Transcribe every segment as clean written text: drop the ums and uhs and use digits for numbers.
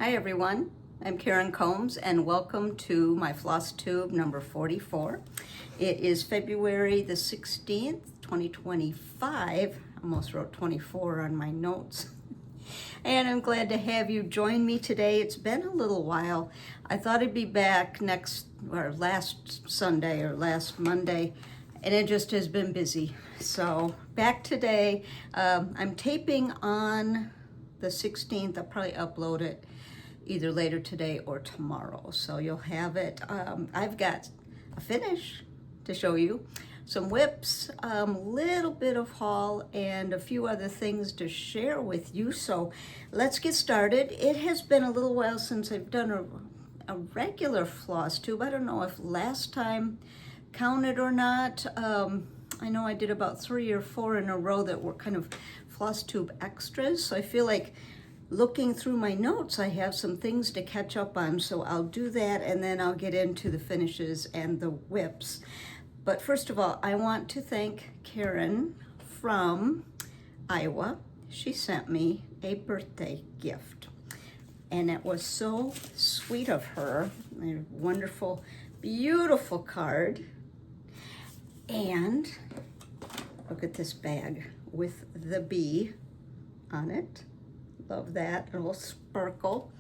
Hi everyone, I'm Karen Combs and welcome to my floss tube number 44. It is February the 16th, 2025. I almost wrote 24 on my notes. And I'm glad to have you join me today. It's been a little while. I thought I'd be back last Sunday or last Monday, and it just has been busy. So back today. I'm taping on the 16th. I'll probably upload it either later today or tomorrow, so you'll have it. I've got a finish to show you, some whips, little bit of haul, and a few other things to share with you. So let's get started. It has been a little while since I've done a regular floss tube. I don't know if last time counted or not. I know I did about 3 or 4 in a row that were kind of floss tube extras, so I feel like looking through my notes, I have some things to catch up on, so I'll do that and then I'll get into the finishes and the whips. But first of all, I want to thank Karen from Iowa. She sent me a birthday gift, and it was so sweet of her. A wonderful, beautiful card. And look at this bag with the bee on it. Love that, a little sparkle.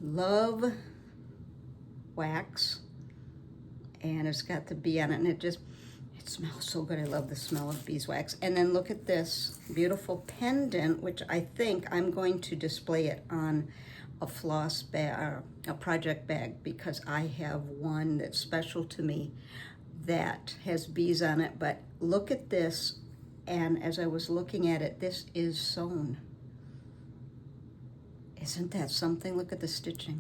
Love wax, and it's got the bee on it, and it smells so good. I love the smell of beeswax. And then look at this beautiful pendant, which I think I'm going to display it on a floss bag, or a project bag, because I have one that's special to me that has bees on it. But look at this, and as I was looking at it, this is sewn. Isn't that something? Look at the stitching.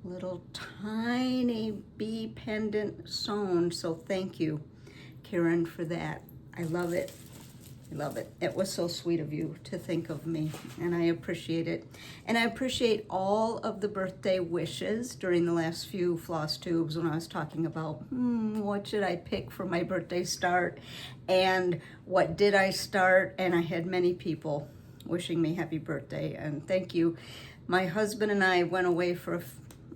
Little tiny bee pendant sewn. So thank you, Karen, for that. I love it. I love it. It was so sweet of you to think of me, and I appreciate it. And I appreciate all of the birthday wishes during the last few floss tubes when I was talking about what should I pick for my birthday start and what did I start, and I had many people wishing me happy birthday, and thank you. My husband and I went away for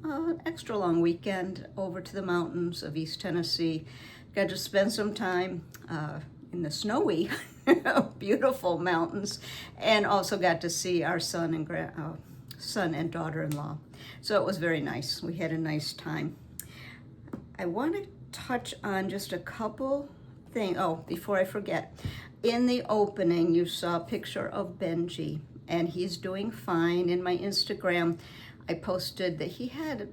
an extra long weekend over to the mountains of East Tennessee. Got to spend some time in the snowy, beautiful mountains, and also got to see our son and daughter-in-law. So it was very nice. We had a nice time. I want to touch on just a couple things. Oh, before I forget. In the opening, you saw a picture of Benji, and he's doing fine. In my Instagram, I posted that he had a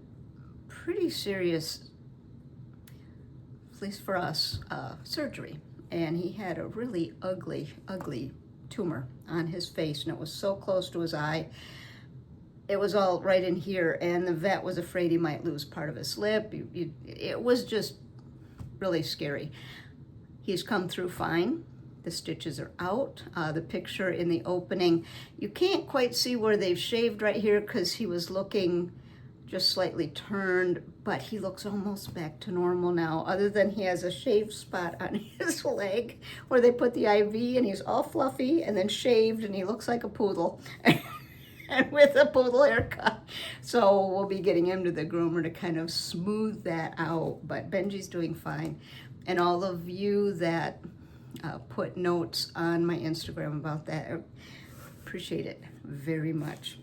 pretty serious, at least for us, surgery. And he had a really ugly, ugly tumor on his face, and it was so close to his eye. It was all right in here, and the vet was afraid he might lose part of his lip. It was just really scary. He's come through fine. The stitches are out. The picture in the opening, you can't quite see where they've shaved right here because he was looking just slightly turned, but he looks almost back to normal now, other than he has a shaved spot on his leg where they put the IV, and he's all fluffy and then shaved, and he looks like a poodle and with a poodle haircut. So we'll be getting him to the groomer to kind of smooth that out, but Benji's doing fine. And all of you that put notes on my Instagram about that, I appreciate it very much.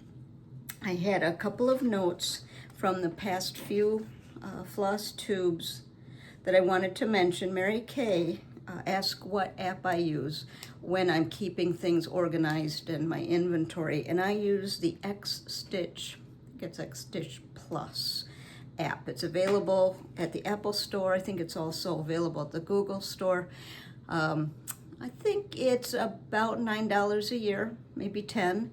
I had a couple of notes from the past few floss tubes that I wanted to mention. Mary Kay asked what app I use. when I'm keeping things organized in my inventory. And I use the X Stitch, I think it's X Stitch Plus app. It's available at the Apple Store. I think it's also available at the Google Store. I think it's about $9 a year, maybe 10.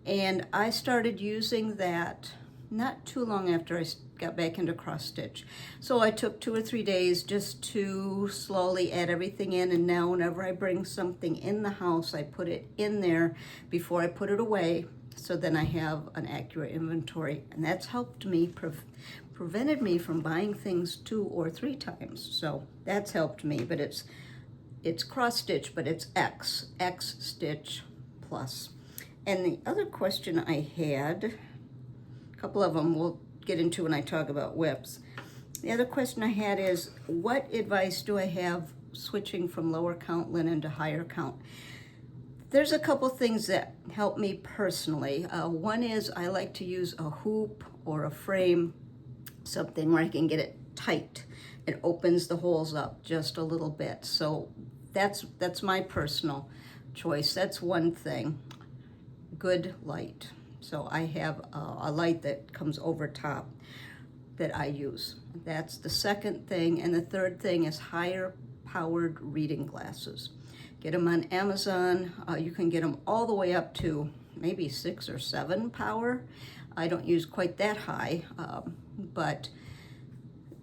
And I started using that not too long after I got back into cross stitch. So I took 2 or 3 days just to slowly add everything in, and now whenever I bring something in the house, I put it in there before I put it away, so then I have an accurate inventory. And that's helped me, prevented me from buying things 2 or 3 times. So that's helped me, but it's cross stitch, but it's X Stitch Plus. And the other question I had, a couple of them we'll get into when I talk about whips. The other question I had is, what advice do I have switching from lower count linen to higher count? There's a couple things that help me personally. One is I like to use a hoop or a frame, something where I can get it tight. It opens the holes up just a little bit. So that's my personal choice. That's one thing. Good light. So I have a light that comes over top that I use. That's the second thing. And the third thing is higher powered reading glasses. Get them on Amazon. You can get them all the way up to maybe 6 or 7 power. I don't use quite that high, but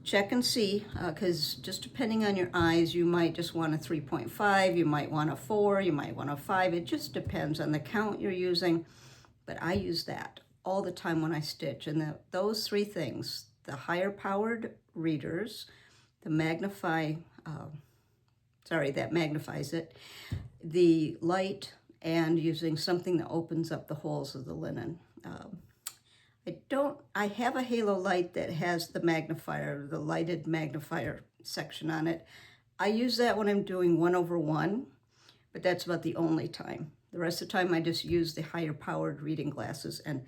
check and see, because just depending on your eyes, you might just want a 3.5, you might want a 4, you might want a 5. It just depends on the count you're using, but I use that all the time when I stitch. And those 3 things, the higher powered readers, the that magnifies it, the light, and using something that opens up the holes of the linen. I have a halo light that has the magnifier, the lighted magnifier section on it. I use that when I'm doing 1/1, but that's about the only time. The rest of the time I just use the higher powered reading glasses, and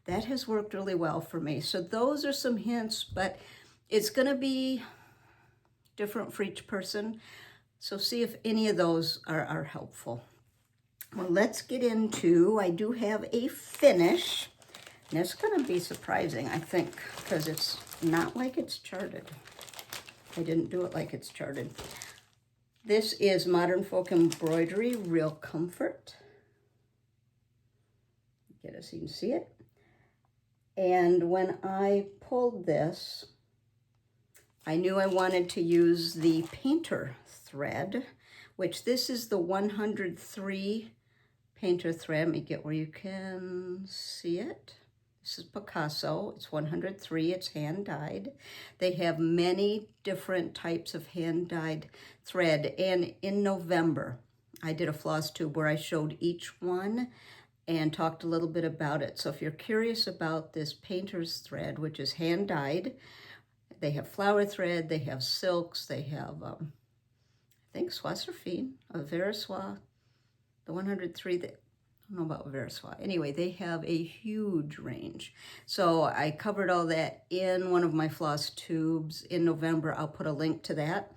that has worked really well for me. So those are some hints, but it's gonna be different for each person. So see if any of those are helpful. Well, let's get into, I do have a finish. And it's going to be surprising, I think, because it's not like it's charted. I didn't do it like it's charted. This is Modern Folk Embroidery Real Comfort. Get it so you can see it. And when I pulled this, I knew I wanted to use the painter thread, which this is the 103 painter thread. Let me get where you can see it. This is Picasso. It's 103. It's hand-dyed. They have many different types of hand-dyed thread. And in November, I did a floss tube where I showed each one and talked a little bit about it. So if you're curious about this painter's thread, which is hand-dyed, they have flower thread, they have silks, they have, I think, soie surfine, a Verissois, the 103 that, I don't know about Verissois. Anyway, they have a huge range. So I covered all that in one of my floss tubes in November. I'll put a link to that.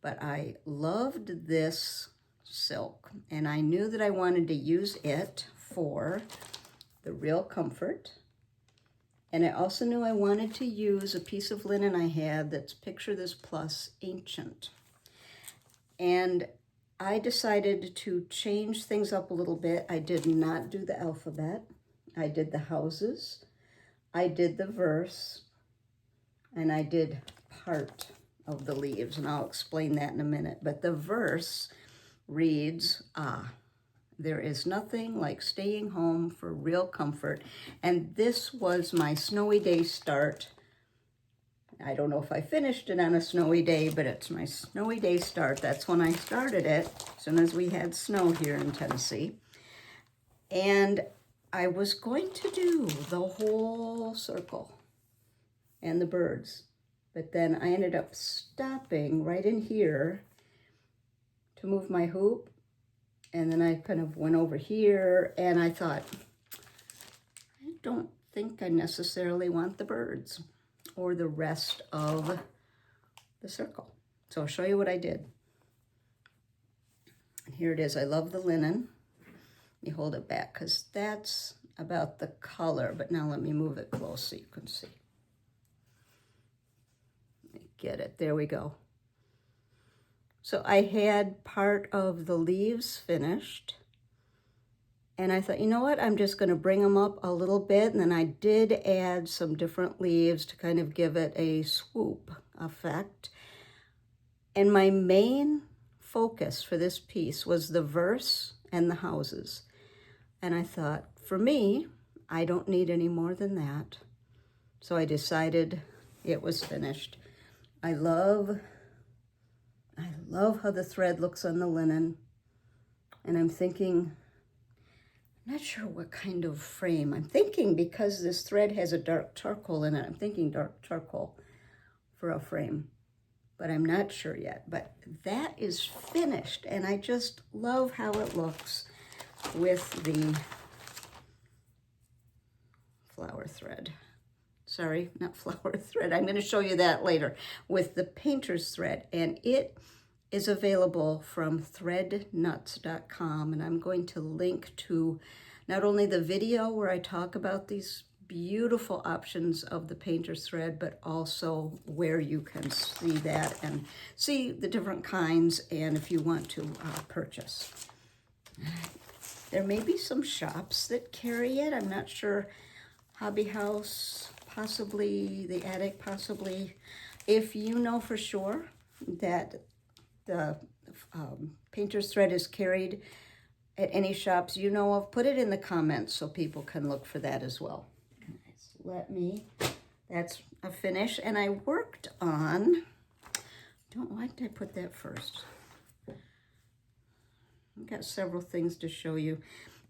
But I loved this silk, and I knew that I wanted to use it for the Real Comfort. And I also knew I wanted to use a piece of linen I had that's Picture This Plus Ancient. And I decided to change things up a little bit. I did not do the alphabet. I did the houses. I did the verse. And I did part of the leaves. And I'll explain that in a minute. But the verse reads, there is nothing like staying home for real comfort. And this was my snowy day start. I don't know if I finished it on a snowy day, but it's my snowy day start. That's when I started it, as soon as we had snow here in Tennessee. And I was going to do the whole circle and the birds, but then I ended up stopping right in here to move my hoop. And then I kind of went over here, and I thought, I don't think I necessarily want the birds or the rest of the circle. So I'll show you what I did. Here it is. I love the linen. Let me hold it back because that's about the color, but now let me move it close so you can see. Let me get it. There we go. So I had part of the leaves finished, and I thought, you know what, I'm just going to bring them up a little bit, and then I did add some different leaves to kind of give it a swoop effect. And my main focus for this piece was the verse and the houses. And I thought, for me, I don't need any more than that. So I decided it was finished. I love how the thread looks on the linen. And I'm thinking, I'm not sure what kind of frame. I'm thinking because this thread has a dark charcoal in it, I'm thinking dark charcoal for a frame. But I'm not sure yet. But that is finished. And I just love how it looks with the flower thread. Sorry, not flower thread. I'm going to show you that later. With the painter's thread. And it is available from threadnuts.com. And I'm going to link to not only the video where I talk about these beautiful options of the painter's thread, but also where you can see that and see the different kinds and if you want to purchase. There may be some shops that carry it. I'm not sure. Hobby House, possibly. The Attic, possibly. If you know for sure that the painter's thread is carried at any shops you know of, put it in the comments so people can look for that as well. That's a finish. And I worked on, why did I put that first? I've got several things to show you.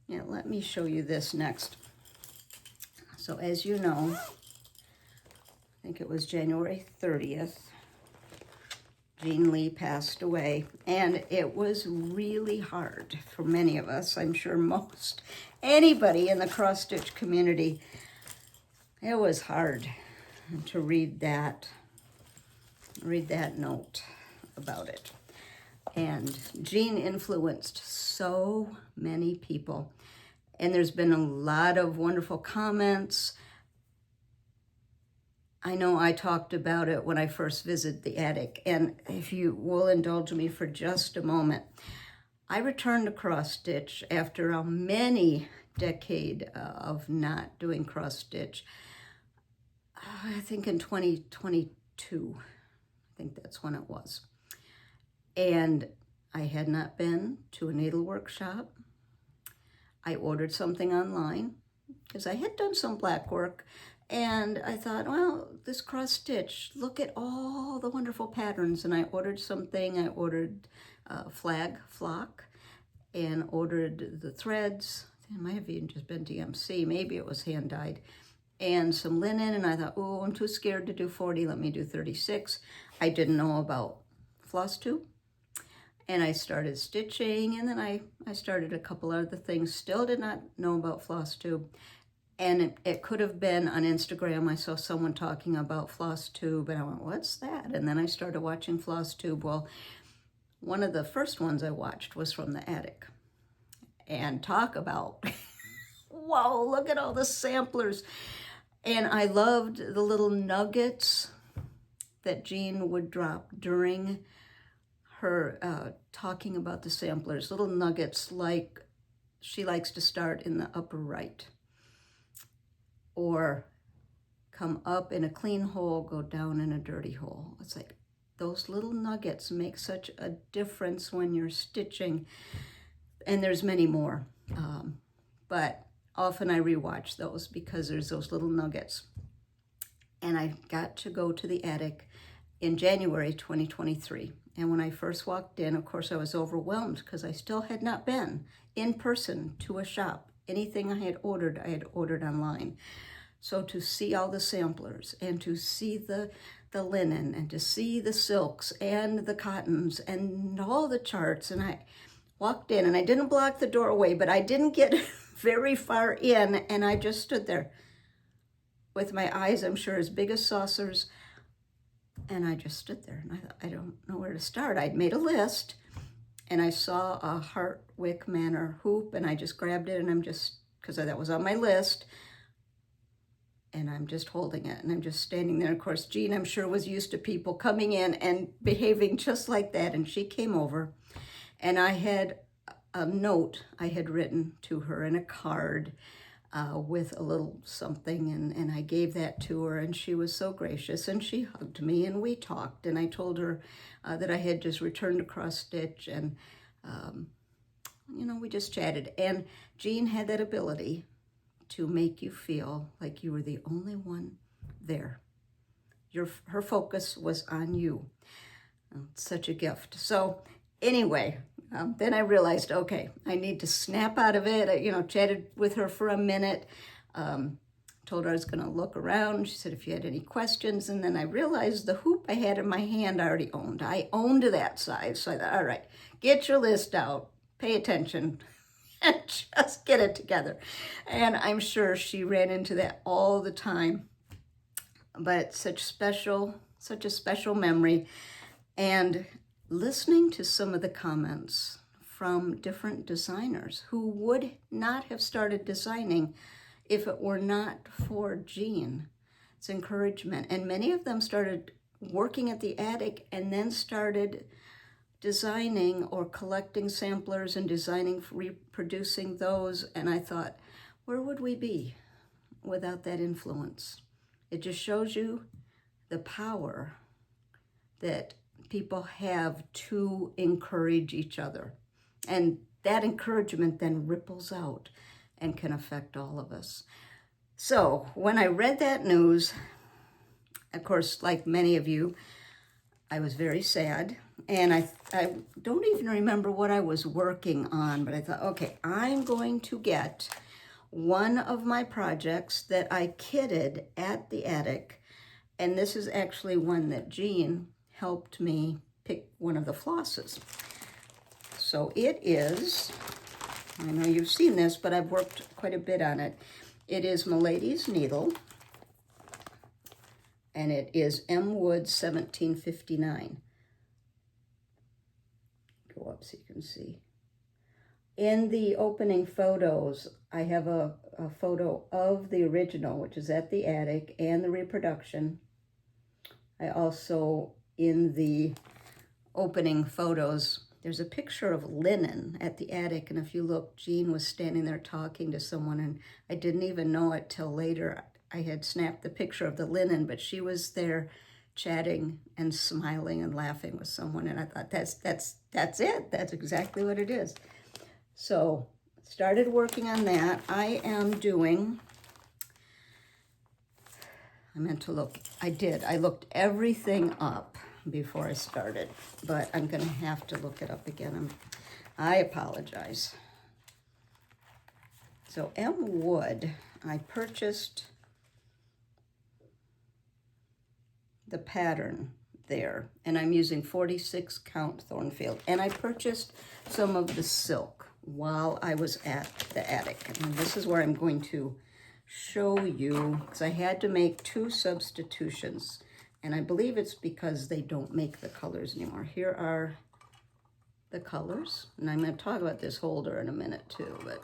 Yeah, let me show you this next. So as you know, I think it was January 30th, Jean Lee passed away, and it was really hard for many of us. I'm sure most anybody in the cross-stitch community, it was hard to read that note about it. And Jean influenced so many people. And there's been a lot of wonderful comments. I know I talked about it when I first visited the attic. And if you will indulge me for just a moment, I returned to cross stitch after a many decade of not doing cross stitch. I think in 2022, I think that's when it was. And I had not been to a needle workshop. I ordered something online because I had done some black work, and I thought, well, this cross stitch, look at all the wonderful patterns. And I ordered something. I ordered flag flock and ordered the threads. It might have even just been DMC. Maybe it was hand dyed. And some linen, and I thought, oh, I'm too scared to do 40. Let me do 36. I didn't know about FlossTube. And I started stitching, and then I started a couple other things. Still did not know about FlossTube. And it could have been on Instagram. I saw someone talking about FlossTube, and I went, what's that? And then I started watching FlossTube. Well, one of the first ones I watched was from the attic. And talk about, whoa, look at all the samplers. And I loved the little nuggets that Jean would drop during her talking about the samplers, little nuggets like she likes to start in the upper right or come up in a clean hole, go down in a dirty hole. It's like those little nuggets make such a difference when you're stitching, and there's many more, but often I rewatch those because there's those little nuggets. And I got to go to the attic in January 2023. And when I first walked in, of course, I was overwhelmed because I still had not been in person to a shop. Anything I had ordered online. So to see all the samplers and to see the linen and to see the silks and the cottons and all the charts. And I walked in, and I didn't block the doorway, but I didn't get very far in, and I just stood there with my eyes, I'm sure, as big as saucers. And I just stood there, and I thought, I don't know where to start. I'd made a list, and I saw a Hartwick Manor hoop, and I just grabbed it, and I'm just, because that was on my list, and I'm just holding it, and I'm just standing there. Of course, Jean, I'm sure, was used to people coming in and behaving just like that, and she came over, and I had a note I had written to her in a card with a little something, and I gave that to her, and she was so gracious, and she hugged me, and we talked, and I told her that I had just returned to cross stitch, and you know, we just chatted. And Jean had that ability to make you feel like you were the only one there. Her focus was on you. Such a gift. So anyway, then I realized, okay, I need to snap out of it. I, you know, chatted with her for a minute, told her I was going to look around. She said if you had any questions, and then I realized the hoop I had in my hand I already owned. I owned that size, so I thought, all right, get your list out, pay attention, and just get it together. And I'm sure she ran into that all the time, but such a special memory. And listening to some of the comments from different designers who would not have started designing if it were not for Jean. It's encouragement. And many of them started working at the attic and then started designing or collecting samplers and designing, reproducing those. And I thought, where would we be without that influence? It just shows you the power that people have to encourage each other. And that encouragement then ripples out and can affect all of us. So when I read that news, of course, like many of you, I was very sad. And I don't even remember what I was working on, but I thought, okay, I'm going to get one of my projects that I kitted at the attic. And this is actually one that Jean helped me pick one of the flosses. So it is, I know you've seen this, but I've worked quite a bit on it. It is Milady's Needle, and it is M. Wood 1759. Go up so you can see. In the opening photos, I have a photo of the original, which is at the attic, and the reproduction. I also, in the opening photos, there's a picture of linen at the attic, and if you look, Jean was standing there talking to someone, and I didn't even know it till later. I had snapped the picture of the linen, but she was there chatting and smiling and laughing with someone, and I thought, that's it. That's exactly what it is. So started working on that. I am doing, I meant to look, I did. I looked everything up before I started, but I'm going to have to look it up again. I apologize. So M. Wood, I purchased the pattern there, and I'm using 46 count Thornfield, and I purchased some of the silk while I was at the attic, and this is where I'm going to show you, because I had to make 2 substitutions, and I believe it's because they don't make the colors anymore. Here are the colors, and I'm going to talk about this holder in a minute too, but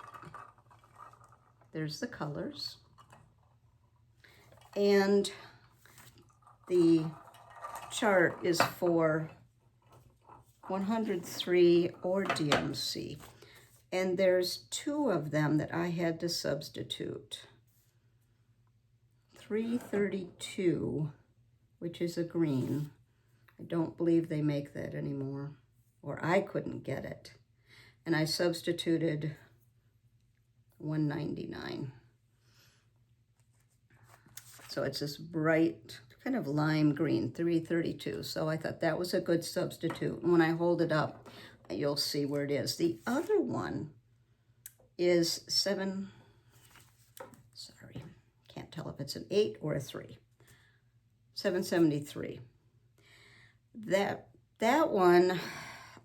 there's the colors, and the chart is for 103 or DMC. And there's 2 of them that I had to substitute. 332, which is a green. I don't believe they make that anymore, or I couldn't get it. And I substituted 199. So it's this bright kind of lime green, 332. So I thought that was a good substitute. And when I hold it up, you'll see where it is. The other one is 7, sorry, can't tell if it's an 8 or a 3. 773. That one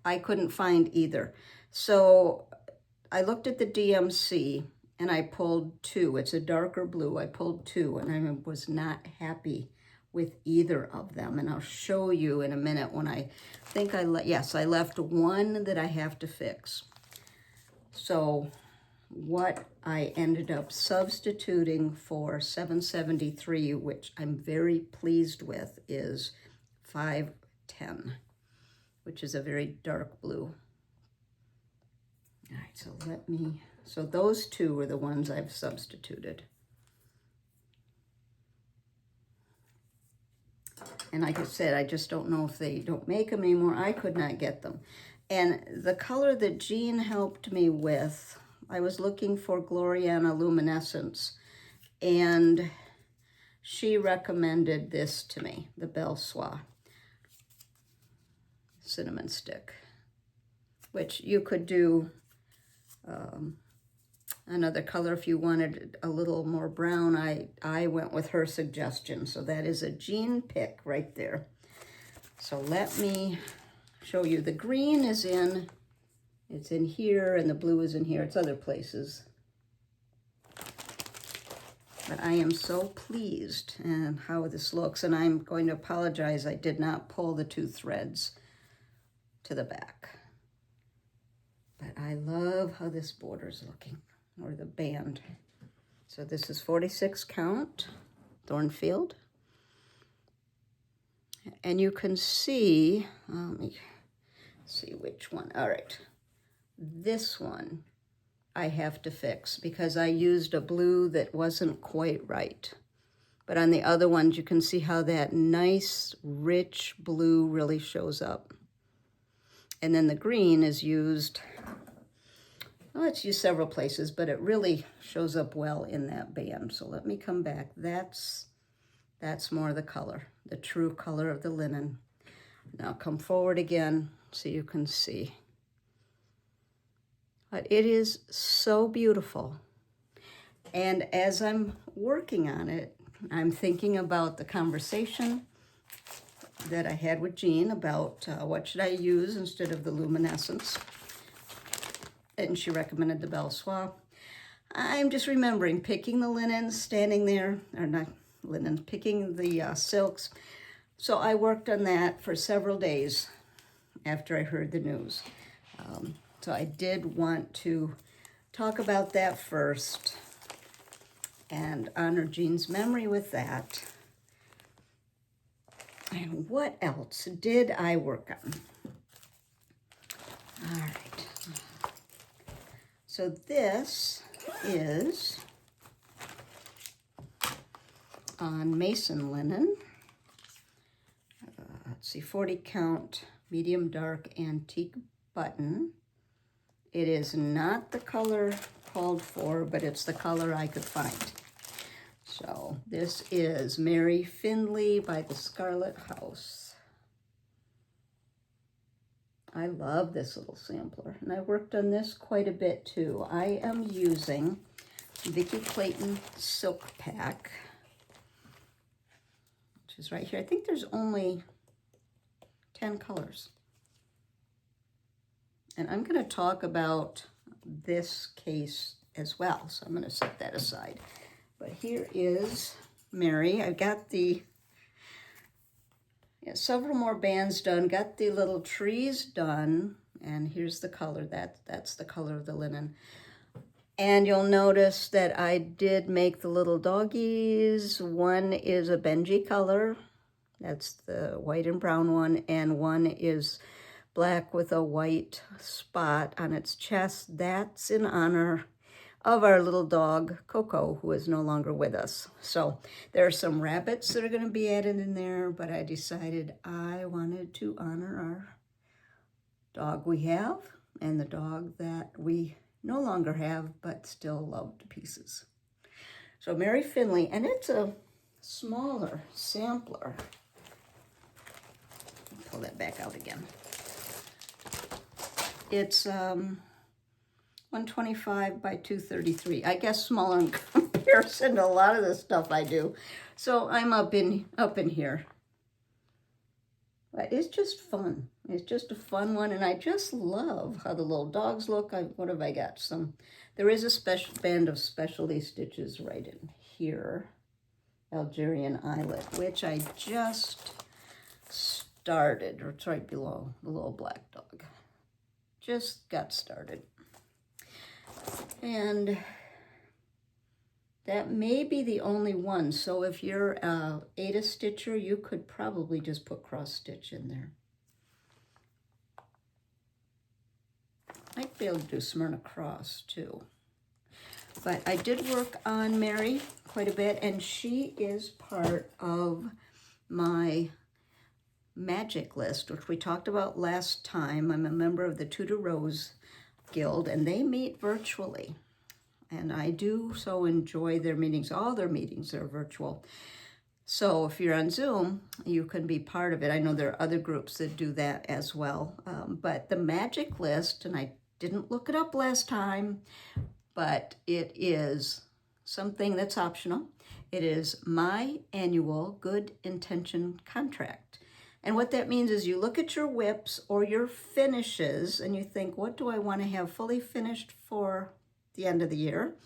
I couldn't find either. So I looked at the DMC and I pulled 2. It's a darker blue. I pulled 2 and I was not happy with either of them. And I'll show you in a minute when I think yes, I left one that I have to fix. So what I ended up substituting for 773, which I'm very pleased with, is 510, which is a very dark blue. All right, so those two are the ones I've substituted. And like I said, I just don't know if they don't make them anymore. I could not get them. And the color that Jean helped me with, I was looking for Gloriana Luminescence, and she recommended this to me, the Belle Soie cinnamon stick, which you could do another color if you wanted a little more brown. I went with her suggestion, so that is a Jean pick right there. So let me show you. The green is it's in here, and the blue is in here. It's other places. But I am so pleased and how this looks, and I'm going to apologize. I did not pull the two threads to the back. But I love how this border is looking, or the band. So this is 46 count, Thornfield. And you can see, let me see which one. All right, this one I have to fix because I used a blue that wasn't quite right. But on the other ones, you can see how that nice, rich blue really shows up. And then the green is used, well, it's used several places, but it really shows up well in that band. So let me come back. That's more the color, the true color of the linen. Now come forward again so you can see. But it is so beautiful. And as I'm working on it, I'm thinking about the conversation that I had with Jean about what should I use instead of the luminescence. And she recommended the Belle Soie. I'm just remembering picking the linens, standing there, or not linens, picking the silks. So I worked on that for several days after I heard the news. So I did want to talk about that first and honor Jean's memory with that. And what else did I work on? All right. So this is on Mason linen. Let's see, 40 count, medium dark antique button. It is not the color called for, but it's the color I could find. So this is Mary Finley by the Scarlet House. I love this little sampler, and I worked on this quite a bit too. I am using Vikki Clayton Silk Pack, which is right here. I think there's only 10 colors. And I'm going to talk about this case as well, so I'm going to set that aside. But here is Mary. I got several more bands done, got the little trees done, and here's the color. That's the color of the linen. And you'll notice that I did make the little doggies. One is a Benji color. That's the white and brown one. And one is black with a white spot on its chest. That's in honor of our little dog, Coco, who is no longer with us. So there are some rabbits that are going to be added in there, but I decided I wanted to honor our dog we have and the dog that we no longer have, but still love to pieces. So Mary Finley, and it's a smaller sampler. Pull that back out again. It's 125 by 233. I guess smaller in comparison to a lot of the stuff I do. So I'm up in here. But it's just fun. It's just a fun one, and I just love how the little dogs look. What have I got? There is a special band of specialty stitches right in here. Algerian eyelet, which I just started, or it's right below the little black dog. Just got started. And that may be the only one. So if you're a Ada stitcher, you could probably just put cross stitch in there. Might be able to do Smyrna cross too. But I did work on Mary quite a bit, and she is part of my magic list, which we talked about last time. I'm a member of the Tudor Rose Guild, and they meet virtually. And I do so enjoy their meetings. All their meetings are virtual. So if you're on Zoom, you can be part of it. I know there are other groups that do that as well. But the magic list, and I didn't look it up last time, but it is something that's optional. It is my annual good intention contract. And what that means is you look at your whips or your finishes and you think, what do I want to have fully finished for the end of the year?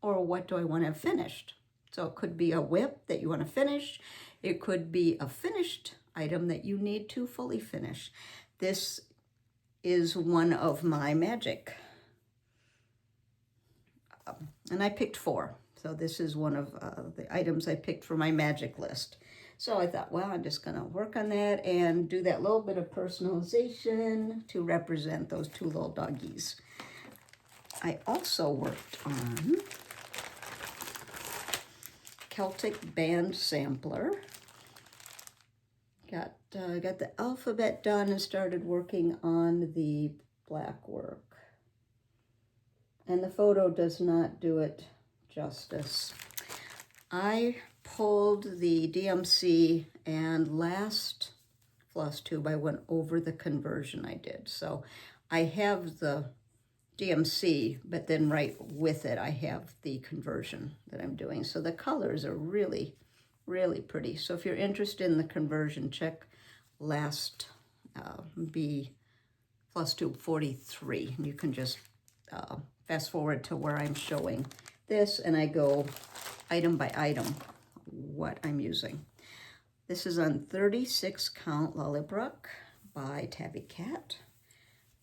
Or what do I want to have finished? So it could be a whip that you want to finish. It could be a finished item that you need to fully finish. This is one of my magic. And I picked 4. So this is one of the items I picked for my magic list. So I thought, well, I'm just going to work on that and do that little bit of personalization to represent those 2 little doggies. I also worked on Celtic Band Sampler. Got the alphabet done and started working on the black work. And the photo does not do it justice. I pulled the DMC, and last floss tube I went over the conversion I did. So I have the DMC, but then right with it I have the conversion that I'm doing. So the colors are really, really pretty. So if you're interested in the conversion, check last floss tube 43. You can just fast forward to where I'm showing this, and I go item by item what I'm using. This is on 36 count Lollybrook by Tabby Cat.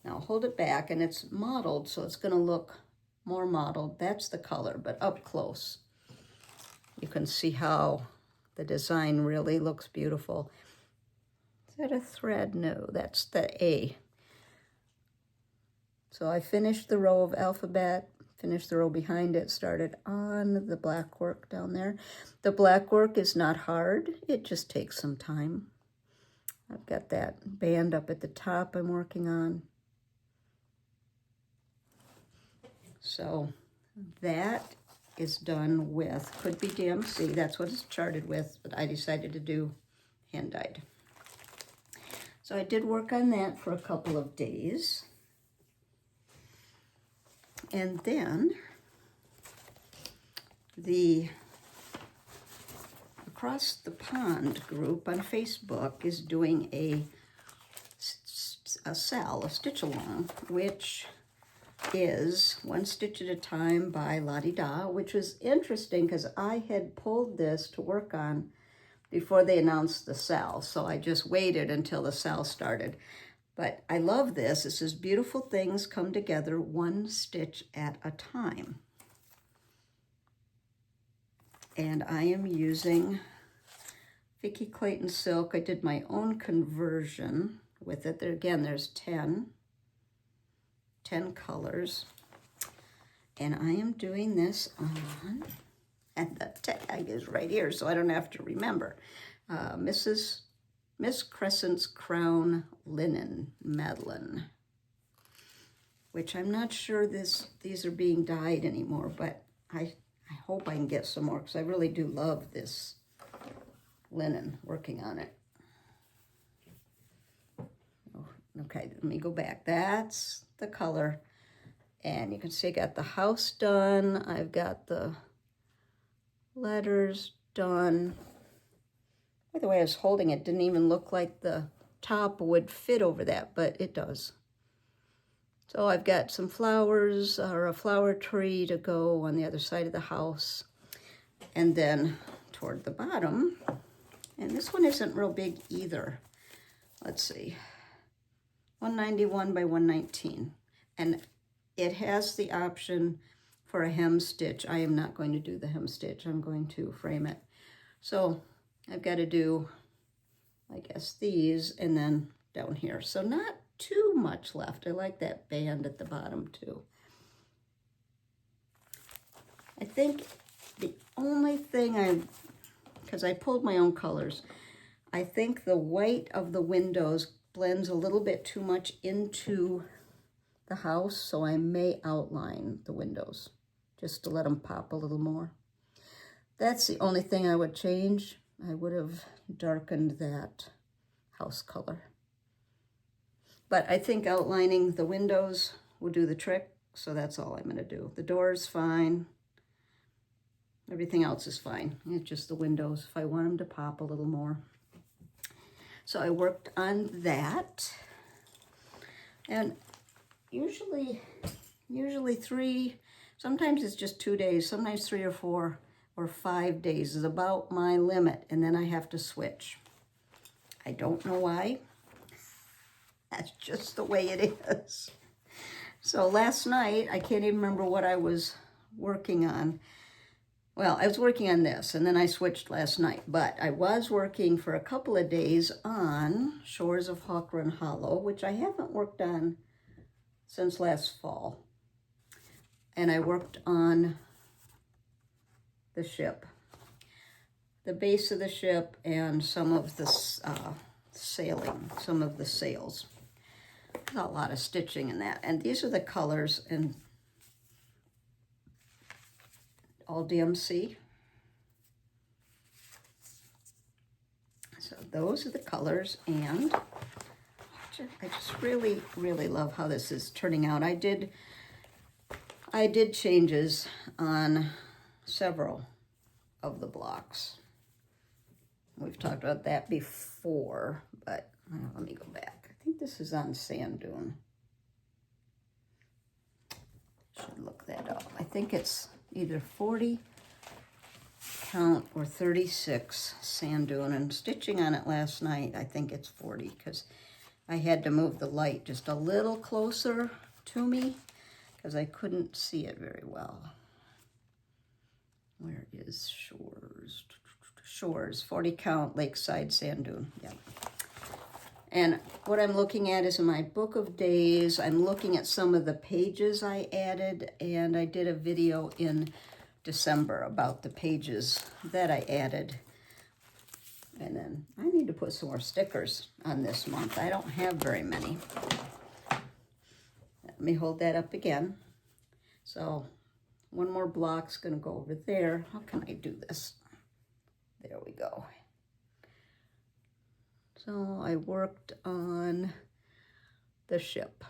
Now hold it back, and it's mottled, so it's going to look more mottled. That's the color, but up close you can see how the design really looks beautiful. Is that a thread? No, that's the A. So I finished the row of alphabet, finished the row behind it, started on the black work down there. The black work is not hard, it just takes some time. I've got that band up at the top I'm working on. So that is done with, could be DMC, that's what it's charted with, but I decided to do hand dyed. So I did work on that for a couple of days. And then the Across the Pond group on Facebook is doing a stitch along, which is One Stitch at a Time by Lottie Da, which was interesting because I had pulled this to work on before they announced the sale. So I just waited until the sale started. But I love this. It says, beautiful things come together one stitch at a time. And I am using Vikki Clayton silk. I did my own conversion with it. There again, there's 10 colors. And I am doing this on, and the tag is right here, so I don't have to remember. Miss Crescent's Crown Linen Madeline, which I'm not sure these are being dyed anymore, but I hope I can get some more because I really do love this linen, working on it. Okay, let me go back. That's the color. And you can see I got the house done. I've got the letters done. By the way I was holding it, didn't even look like the top would fit over that, but it does. So I've got some flowers, or a flower tree to go on the other side of the house. And then toward the bottom. And this one isn't real big either. Let's see, 191 by 119. And it has the option for a hem stitch. I am not going to do the hem stitch. I'm going to frame it. So I've got to do, I guess, these and then down here. So not too much left. I like that band at the bottom too. I think the only thing because I pulled my own colors, I think the white of the windows blends a little bit too much into the house, so I may outline the windows just to let them pop a little more. That's the only thing I would change. I would have darkened that house color. But I think outlining the windows will do the trick, so that's all I'm going to do. The door's fine. Everything else is fine. It's just the windows if I want them to pop a little more. So I worked on that. And usually 3, sometimes it's just 2 days, sometimes 3 or 4 or 5 days is about my limit, and then I have to switch. I don't know why. That's just the way it is. So last night, I can't even remember what I was working on. Well, I was working on this, and then I switched last night, but I was working for a couple of days on Shores of Hawk Run Hollow, which I haven't worked on since last fall. And I worked on the ship, the base of the ship, and some of the sailing, some of the sails. There's a lot of stitching in that. And these are the colors, and all DMC. So those are the colors, and I just really, really love how this is turning out. I did changes on several of the blocks. We've talked about that before, but let me go back. I think this is on Sand Dune. Should look that up. I think it's either 40 count or 36 Sand Dune, and stitching on it last night, I think it's 40 because I had to move the light just a little closer to me because I couldn't see it very well. Where is Shores? Shores, 40 count, Lakeside Sand Dune. Yeah. And what I'm looking at is in my book of days, I'm looking at some of the pages I added, and I did a video in December about the pages that I added. And then I need to put some more stickers on this month. I don't have very many. Let me hold that up again. So one more block's gonna go over there. How can I do this? There we go. So I worked on the ship,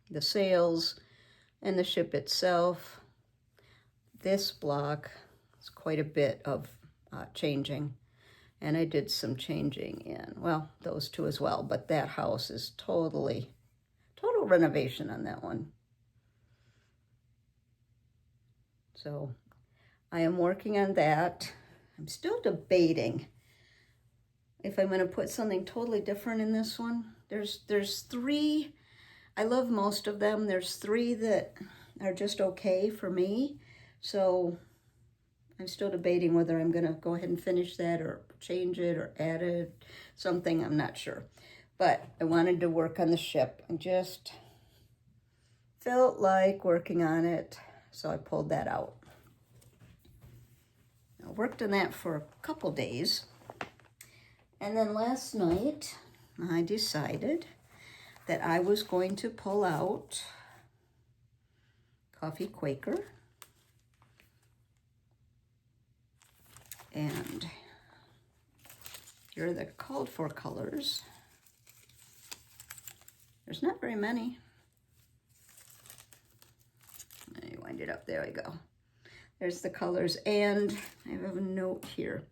the sails, and the ship itself. This block is quite a bit of changing, and I did some changing in, well, those two as well, but that house is total renovation on that one. So I am working on that. I'm still debating if I'm going to put something totally different in this one. There's 3, I love most of them. There's 3 that are just okay for me. So I'm still debating whether I'm going to go ahead and finish that or change it or add it, something, I'm not sure. But I wanted to work on the ship. I just felt like working on it, so I pulled that out. I worked on that for a couple days. And then last night, I decided that I was going to pull out Coffee Quaker. And here are the called for colors. There's not very many. Let me wind it up, there we go. There's the colors, and I have a note here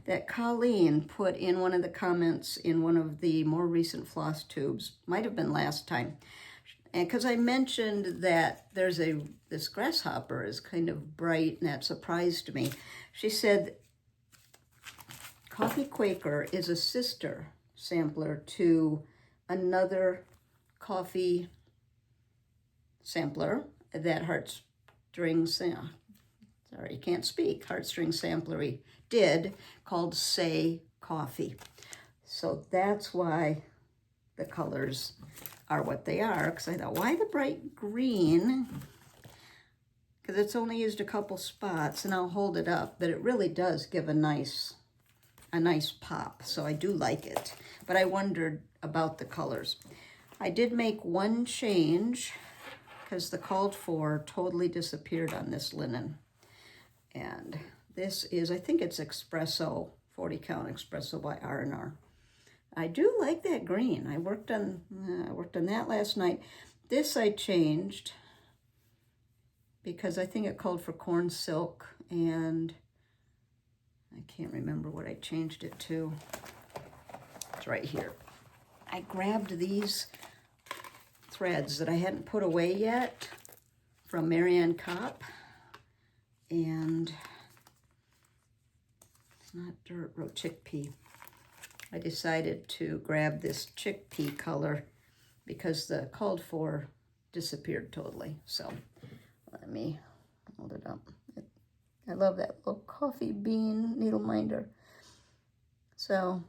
that Colleen put in one of the comments in one of the more recent floss tubes, might have been last time, and because I mentioned that there's this grasshopper is kind of bright, and that surprised me. She said Coffee Quaker is a sister sampler to another coffee sampler that Heartstrings, sorry, can't speak, Heartstring Samplery did, called Say Coffee. So that's why the colors are what they are, because I thought, why the bright green? Because it's only used a couple spots, and I'll hold it up, but it really does give a nice pop, so I do like it. But I wondered about the colors. I did make one change, because the called for totally disappeared on this linen. And this is, I think it's espresso, 40 count espresso by R&R. I do like that green. I worked on that last night. This I changed because I think it called for corn silk, and I can't remember what I changed it to. It's right here. I grabbed these threads that I hadn't put away yet from Marianne Kopp, and it's not dirt road, chickpea. I decided to grab this chickpea color because the called for disappeared totally. So let me hold it up. I love that little coffee bean needle minder. So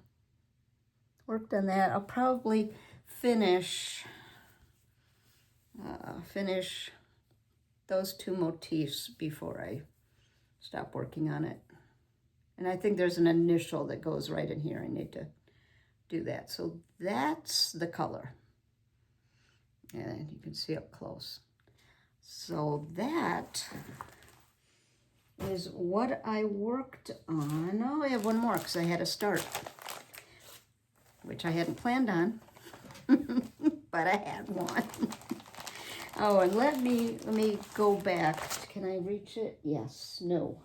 worked on that. I'll probably finish those two motifs before I stop working on it. And I think there's an initial that goes right in here. I need to do that. So that's the color. And you can see up close. So that is what I worked on. Oh, I have one more because I had a start, which I hadn't planned on, but I had one. Oh, and let me go back. Can I reach it? Yes. No.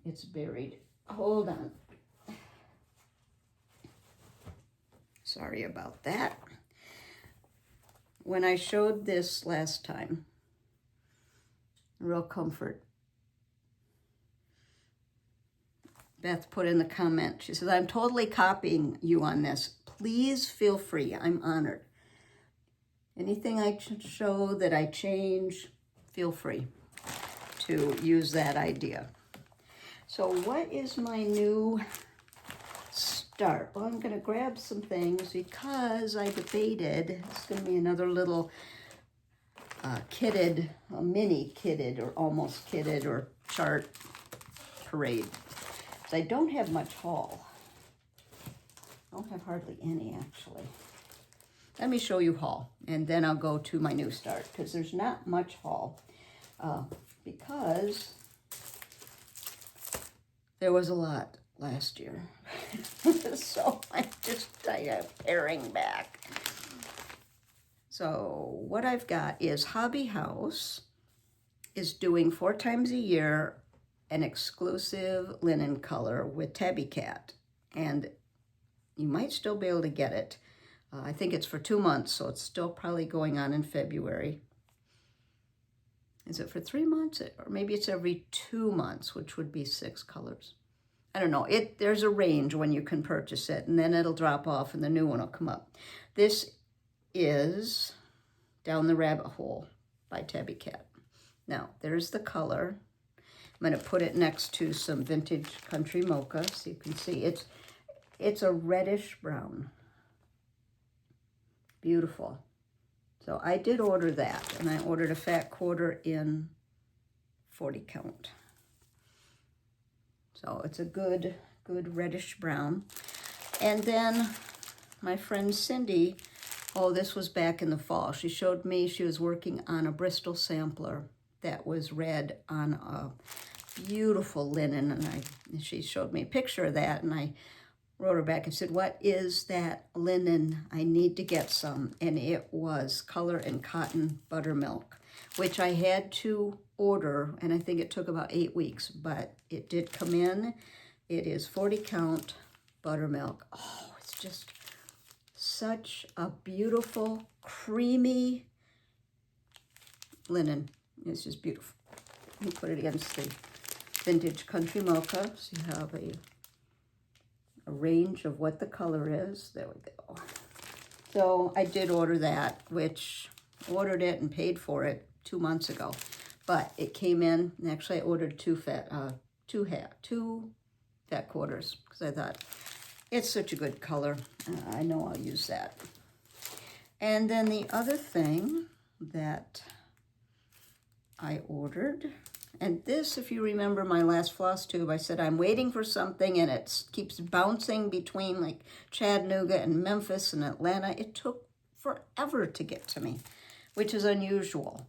It's buried. Hold on. Sorry about that. When I showed this last time, Real Comfort, Beth put in the comment, she says, I'm totally copying you on this. Please feel free. I'm honored. Anything I show that I change, feel free to use that idea. So what is my new start? Well, I'm going to grab some things because I debated. It's going to be another little kitted, mini kitted or almost kitted or chart parade. So I don't have much haul. I don't have hardly any, actually. Let me show you haul, and then I'll go to my new start, because there's not much haul, because there was a lot last year. So I am paring back. So what I've got is Hobby House is doing 4 times a year an exclusive linen color with Tabby Cat, and you might still be able to get it. I think it's for 2 months, so it's still probably going on in February. Is it for 3 months? Or maybe it's every 2 months, which would be 6 colors. I don't know. There's a range when you can purchase it, and then it'll drop off and the new one will come up. This is Down the Rabbit Hole by Tabby Cat. Now, there's the color. I'm going to put it next to some Vintage Country Mocha so you can see. It's a reddish brown. Beautiful. So I did order that, and I ordered a fat quarter in 40 count. So it's a good reddish brown. And then my friend Cindy, oh, this was back in the fall. She showed me she was working on a Bristol sampler that was red on a beautiful linen, and she showed me a picture of that, and I wrote her back and said, what is that linen? I need to get some. And it was Color and Cotton Buttermilk, which I had to order, and I think it took about 8 weeks, but it did come in. It is 40 count buttermilk. Oh, it's just such a beautiful, creamy linen. It's just beautiful. Let me put it against Vintage Country Mocha. So you have a range of what the color is. There we go. So I did order that, which ordered it and paid for it 2 months ago. But it came in, and actually I ordered two fat quarters because I thought it's such a good color. I know I'll use that. And then the other thing that I ordered, and this, if you remember my last floss tube, I said I'm waiting for something and it keeps bouncing between like Chattanooga and Memphis and Atlanta. It took forever to get to me, which is unusual.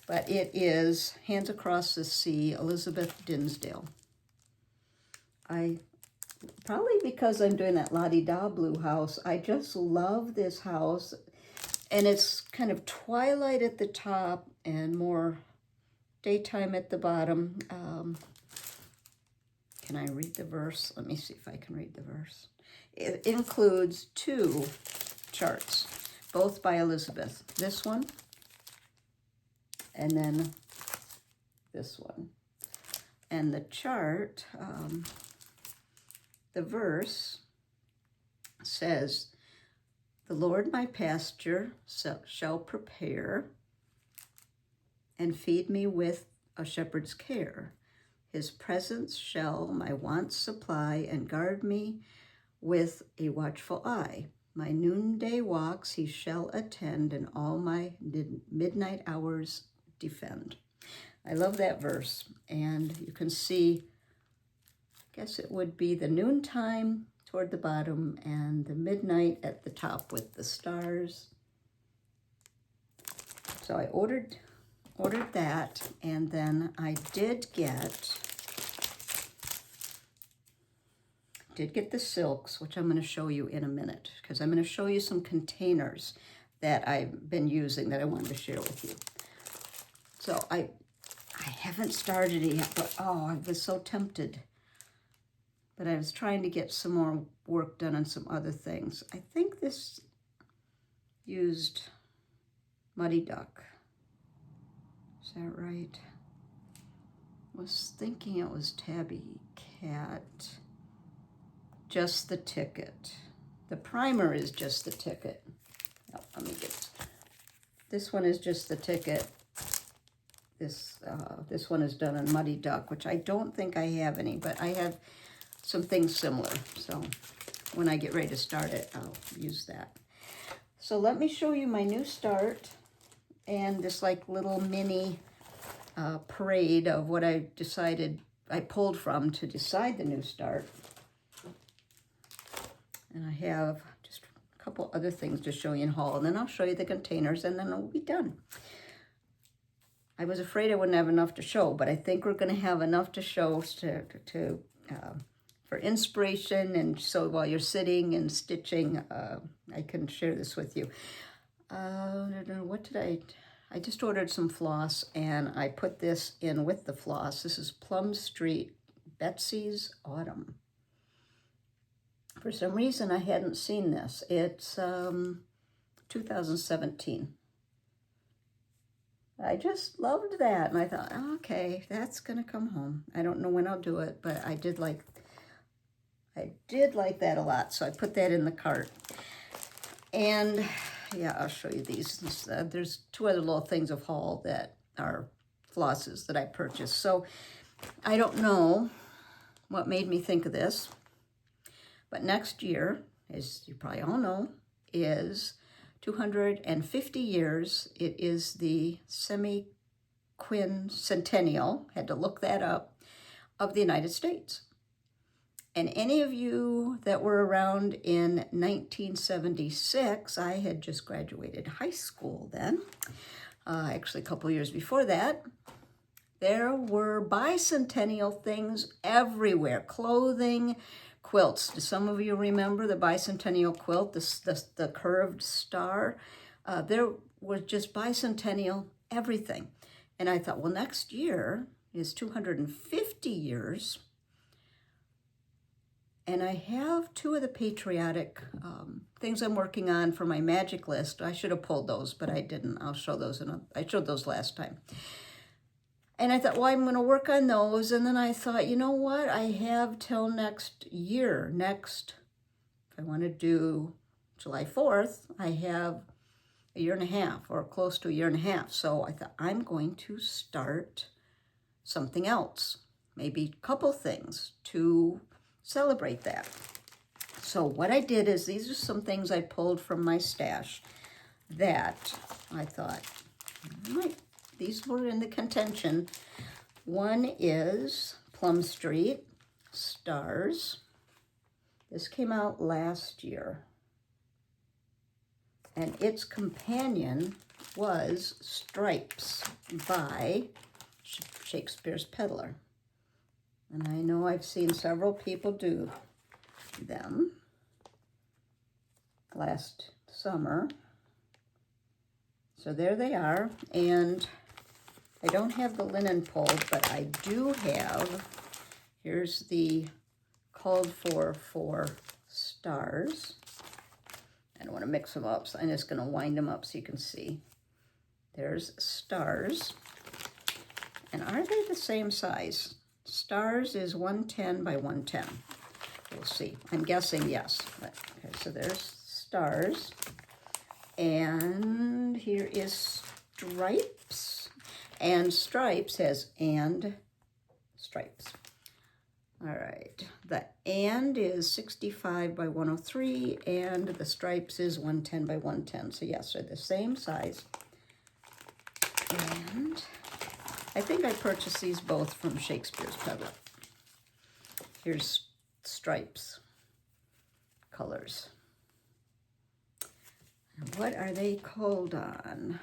But it is Hands Across the Sea, Elizabeth Dinsdale. Probably because I'm doing that La-Di-Da Blue house, I just love this house. And it's kind of twilight at the top and more daytime at the bottom. Can I read the verse? Let me see if I can read the verse. It includes 2 charts, both by Elizabeth. This one, and then this one. And the chart, the verse says, "The Lord my pasture shall prepare and feed me with a shepherd's care. His presence shall my wants supply and guard me with a watchful eye. My noonday walks he shall attend and all my midnight hours defend." I love that verse. And you can see, I guess it would be the noontime toward the bottom and the midnight at the top with the stars. So I ordered that, and then I did get the silks, which I'm going to show you in a minute, because I'm going to show you some containers that I've been using that I wanted to share with you. So I haven't started it yet, but oh, I was so tempted. But I was trying to get some more work done on some other things. I think this used Muddy Duck. Is that right? I was thinking it was Tabby Cat. Just the Ticket. The primer is Just the Ticket. Oh, let me get this one is Just the Ticket. This one is done on Muddy Duck, which I don't think I have any, but I have some things similar. So when I get ready to start it, I'll use that. So let me show you my new start and this like little mini parade of what I decided I pulled from to decide the new start. And I have just a couple other things to show you in haul, and then I'll show you the containers, and then we'll be done. I was afraid I wouldn't have enough to show, but I think we're going to have enough to show for inspiration, and so while you're sitting and stitching, I can share this with you. I don't know, what did I just ordered some floss, and I put this in with the floss. This is Plum Street Betsy's Autumn. For some reason, I hadn't seen this. It's 2017. I just loved that, and I thought, okay, that's gonna come home. I don't know when I'll do it, but I did like that a lot, so I put that in the cart. And yeah, I'll show you these. There's 2 other little things of haul that are flosses that I purchased. So I don't know what made me think of this, but next year, as you probably all know, is 250 years. It is the semi-quincentennial, had to look that up, of the United States. And any of you that were around in 1976, I had just graduated high school then, actually a couple years before that, there were bicentennial things everywhere, clothing, quilts. Do some of you remember the bicentennial quilt, the curved star? There was just bicentennial everything. And I thought, well, next year is 250 years. And I have 2 of the Patriotic things I'm working on for my magic list. I should have pulled those, but I didn't. I'll show those. I showed those last time. And I thought, well, I'm going to work on those. And then I thought, you know what? I have till next year. If I want to do July 4th, I have a year and a half, or close to a year and a half. So I thought, I'm going to start something else, maybe a couple things to celebrate that. So what I did is, these are some things I pulled from my stash that I thought, these were in the contention. One is Plum Street Stars. This came out last year. And its companion was Stripes by Shakespeare's Peddler. And I know I've seen several people do them last summer. So there they are. And I don't have the linen pulled, but I do have, here's the called for stars. I don't want to mix them up, so I'm just going to wind them up so you can see. There's stars. And are they the same size? Stars is 110 by 110. We'll see. I'm guessing yes. But, okay, so there's stars. And here is stripes. And stripes has and stripes. All right. The and is 65 by 103, and the stripes is 110 by 110. So yes, they're the same size. And I think I purchased these both from Shakespeare's Peddler. Here's stripes colors. And what are they called on?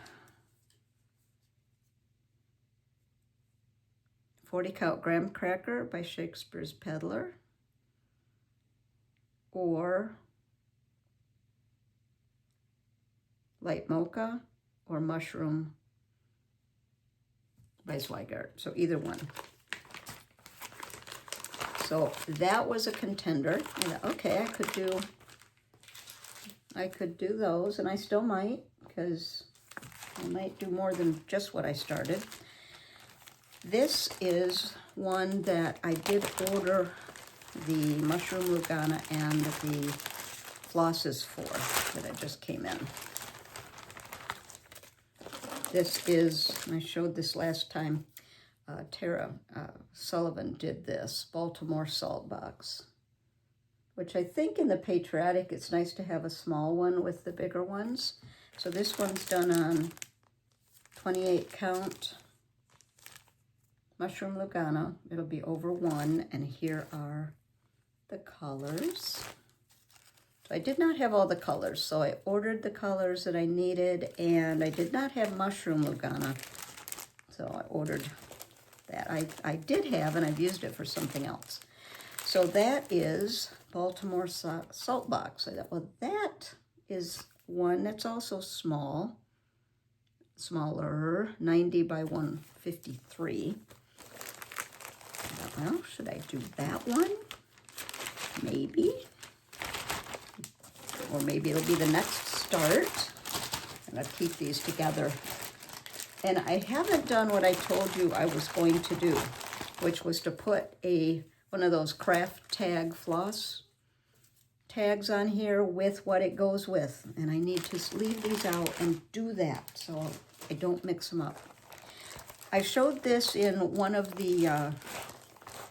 40 count graham cracker by Shakespeare's Peddler, or light mocha, or mushroom by Zweigart. So either one. So that was a contender. I thought, okay, I could do those, and I still might, because I might do more than just what I started. This is one that I did order the mushroom Lugana and the flosses for, that I just came in. This is, I showed this last time, Tara Sullivan did this, Baltimore salt box, which I think in the Patriotic, it's nice to have a small one with the bigger ones. So this one's done on 28 count mushroom Lugana. It'll be over 1, and here are the colors. So I did not have all the colors, so I ordered the colors that I needed, and I did not have mushroom Lugana, so I ordered that. I did have, and I've used it for something else. So that is Baltimore salt box. I thought, well, that is one that's also smaller, 90 by 153. Well, should I do that one? Maybe. Or maybe it'll be the next start. And I'll keep these together. And I haven't done what I told you I was going to do, which was to put one of those craft tag floss tags on here with what it goes with. And I need to leave these out and do that so I don't mix them up. I showed this in one of the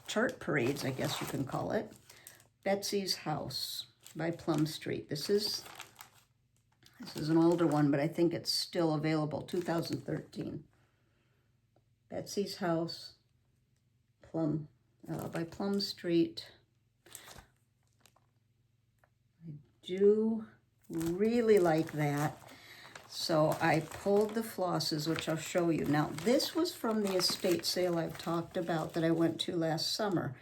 chart parades, I guess you can call it. Betsy's House by Plum Street. This is an older one, but I think it's still available, 2013. Betsy's House, by Plum Street. I do really like that. So I pulled the flosses, which I'll show you. Now, this was from the estate sale I've talked about that I went to last summer,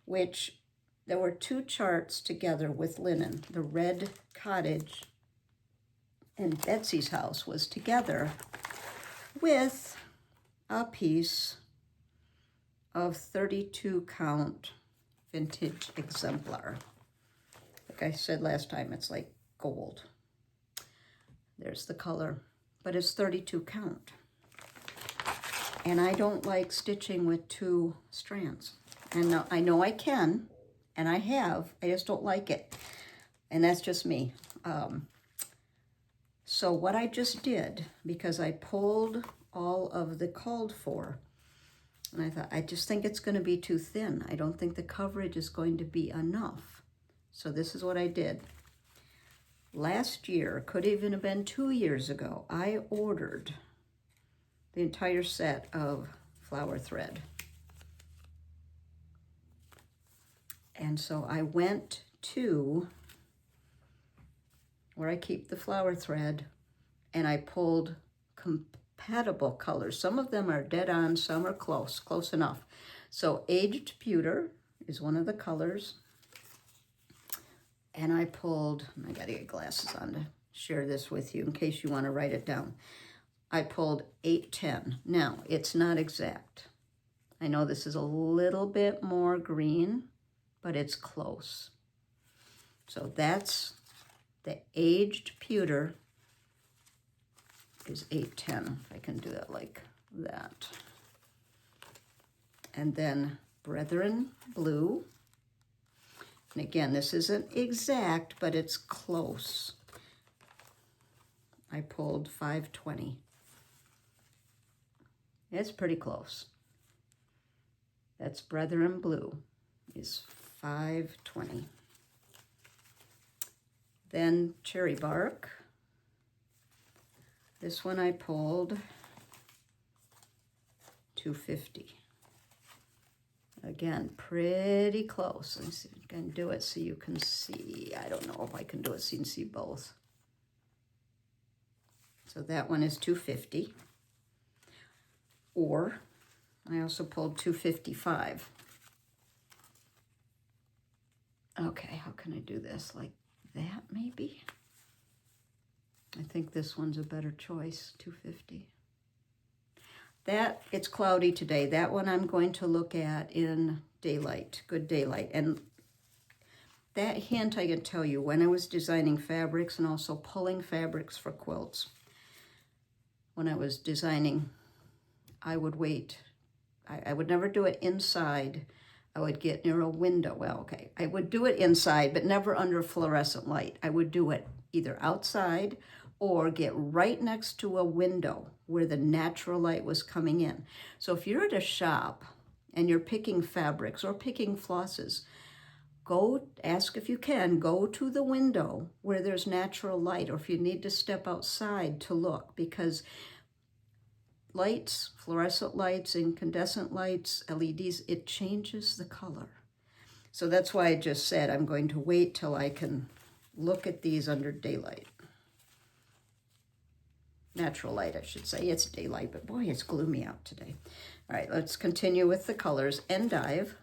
which there were 2 charts together with linen. The Red Cottage and Betsy's House was together with a piece of 32 count vintage exemplar. Like I said last time, it's like gold. There's the color, but it's 32 count. And I don't like stitching with 2 strands. And I know I can, and I have, I just don't like it. And that's just me. So what I just did, because I pulled all of the called for, and I thought, I just think it's going to be too thin. I don't think the coverage is going to be enough. So this is what I did. Last year, could even have been 2 years ago, I ordered the entire set of flower thread. And so I went to where I keep the flower thread, and I pulled compatible colors. Some of them are dead on, some are close enough. So aged pewter is one of the colors. And I pulled, I gotta get glasses on to share this with you in case you wanna write it down. I pulled 810. Now, it's not exact. I know this is a little bit more green, but it's close. So that's the aged pewter is 810, if I can do that like that. And then Brethren Blue. And again, this isn't exact, but it's close. I pulled 520. It's pretty close. That's Brethren Blue is 520. Then Cherry Bark. This one I pulled 250. Again, pretty close. Let's see if I can do it so you can see. I don't know if I can do it so you can see both. So that one is 250. Or I also pulled 255. Okay, how can I do this? Like that maybe? I think this one's a better choice, 250. That, it's cloudy today. That one I'm going to look at in daylight, good daylight. And that hint I can tell you, when I was designing fabrics and also pulling fabrics for quilts, when I was designing, I would wait. I would never do it inside. I would get near a window. Well, okay, I would do it inside, but never under fluorescent light. I would do it either outside or get right next to a window where the natural light was coming in. So if you're at a shop and you're picking fabrics or picking flosses, go, ask if you can, go to the window where there's natural light, or if you need to step outside to look, because lights, fluorescent lights, incandescent lights, LEDs, it changes the color. So that's why I just said I'm going to wait till I can look at these under daylight. Natural light, I should say. It's daylight, but boy, it's gloomy out today. All right, let's continue with the colors. Endive.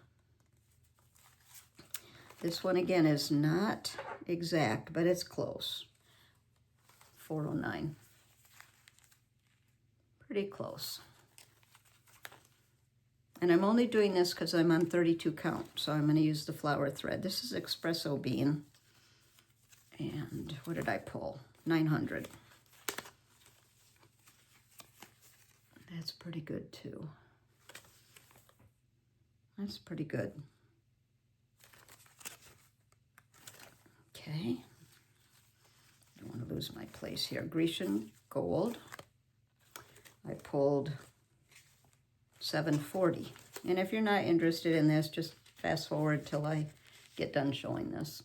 This one, again, is not exact, but it's close. 409. Pretty close. And I'm only doing this because I'm on 32 count, so I'm going to use the flower thread. This is Espresso Bean. And what did I pull? 900. That's pretty good too. That's pretty good. Okay. Don't want to lose my place here. Grecian Gold. I pulled 740. And if you're not interested in this, just fast forward till I get done showing this.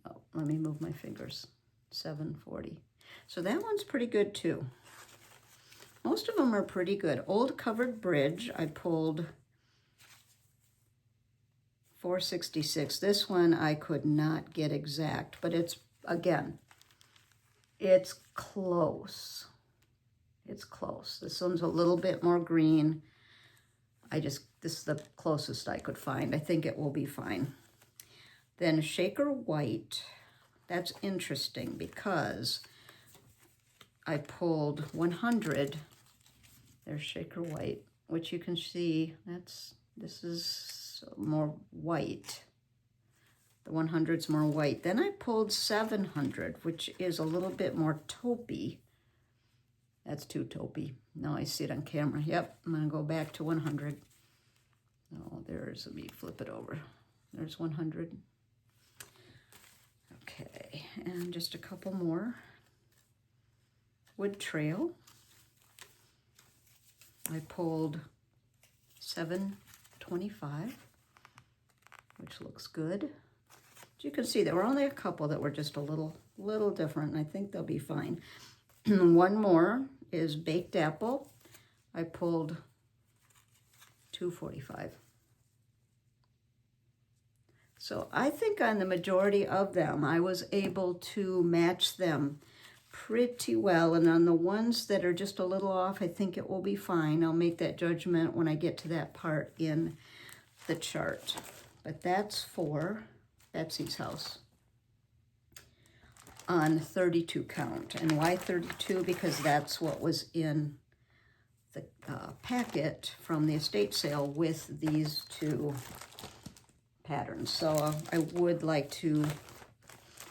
Oh, let me move my fingers. 740. So that one's pretty good too. Most of them are pretty good. Old Covered Bridge, I pulled 466. This one I could not get exact, but it's, again, it's close. It's close. This one's a little bit more green. This is the closest I could find. I think it will be fine. Then Shaker White, that's interesting because I pulled 100. There's Shaker White, which you can see, this is more white. The 100's more white. Then I pulled 700, which is a little bit more taupey. That's too taupey. No, I see it on camera. Yep, I'm gonna go back to 100. Oh, there's, let me flip it over. There's 100. Okay, and just a couple more. Wood trail. I pulled 725, which looks good. As you can see, there were only a couple that were just a little different, and I think they'll be fine. One more is baked apple. I pulled 245. So I think on the majority of them, I was able to match them pretty well. And on the ones that are just a little off, I think it will be fine. I'll make that judgment when I get to that part in the chart. But that's for Betsy's house on 32 count. And why 32? Because that's what was in the packet from the estate sale with these two patterns. So I would like to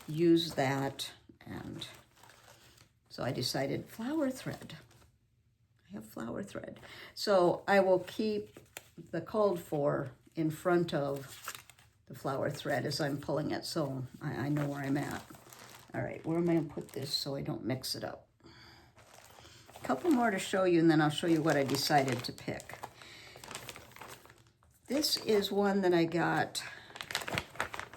use that, and so I decided flower thread. I have flower thread. So I will keep the called for in front of the flower thread as I'm pulling it, so I know where I'm at. All right, where am I gonna put this so I don't mix it up? A couple more to show you, and then I'll show you what I decided to pick. This is one that I got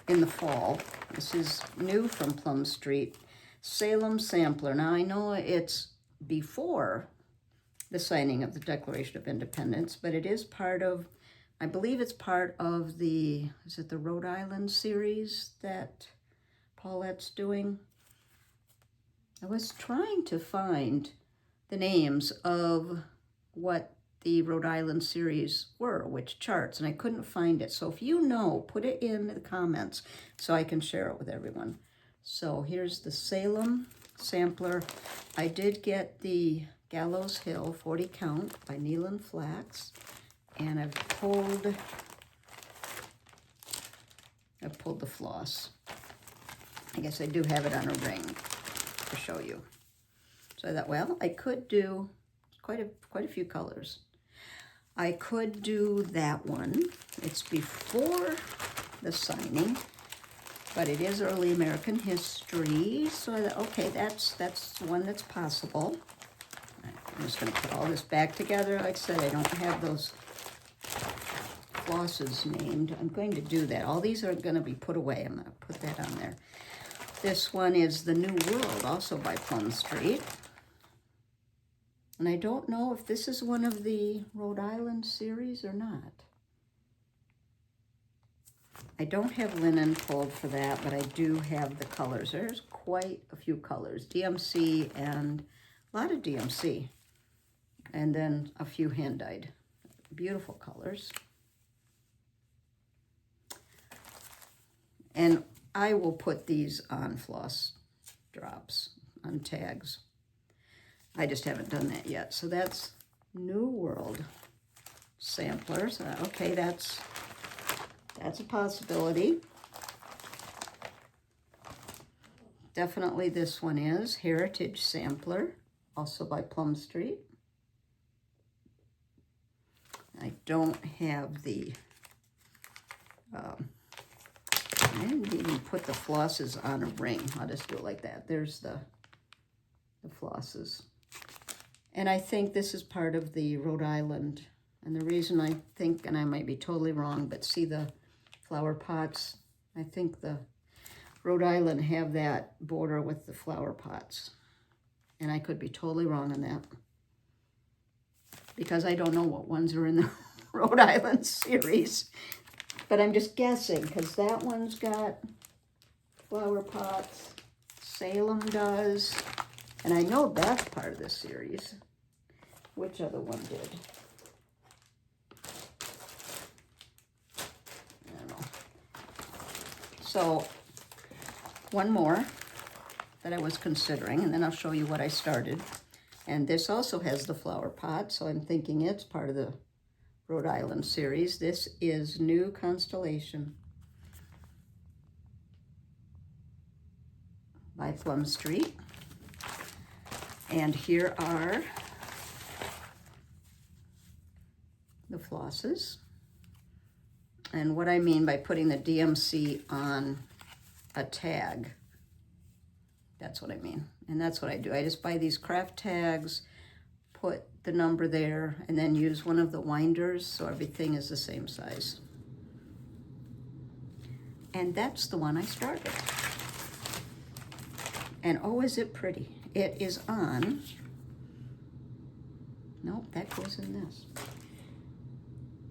in the fall. This is new from Plum Street, Salem Sampler. Now I know it's before the signing of the Declaration of Independence, but it is part of, I believe it's part of the, is it the Rhode Island series that Paulette's doing? I was trying to find the names of what the Rhode Island series were, which charts, and I couldn't find it. So if you know, put it in the comments so I can share it with everyone. So here's the Salem Sampler. I did get the Gallows Hill 40 count by Nealon Flax, and I've pulled the floss. I guess I do have it on a ring to show you. So I thought, well, I could do quite a few colors. I could do that one. It's before the signing, but it is early American history. So I thought, okay, that's one that's possible. I'm just going to put all this back together. Like I said, I don't have those flosses named. I'm going to do that. All these are going to be put away. I'm going to put that on there. This one is The New World, also by Plum Street. And I don't know if this is one of the Rhode Island series or not. I don't have linen pulled for that, but I do have the colors. There's quite a few colors. DMC and a lot of DMC. And then a few hand-dyed. Beautiful colors. And I will put these on floss drops, on tags. I just haven't done that yet. So that's New World Samplers. Okay, that's a possibility. Definitely this one is Heritage Sampler, also by Plum Street. I don't have the, I didn't even put the flosses on a ring. I'll just do it like that. There's the flosses. And I think this is part of the Rhode Island. And the reason I think, and I might be totally wrong, but see the flower pots? I think the Rhode Island have that border with the flower pots. And I could be totally wrong on that, because I don't know what ones are in the Rhode Island series. But I'm just guessing, because that one's got flower pots. Salem does. And I know that's part of this series. Which other one did? I don't know. So, one more that I was considering, and then I'll show you what I started. And this also has the flower pot, so I'm thinking it's part of the Rhode Island series. This is New Constellation by Plum Street. And here are the flosses. And what I mean by putting the DMC on a tag, that's what I mean. And that's what I do. I just buy these craft tags, put the number there, and then use one of the winders so everything is the same size. And that's the one I started. And oh, is it pretty. It is on, nope, that goes in this.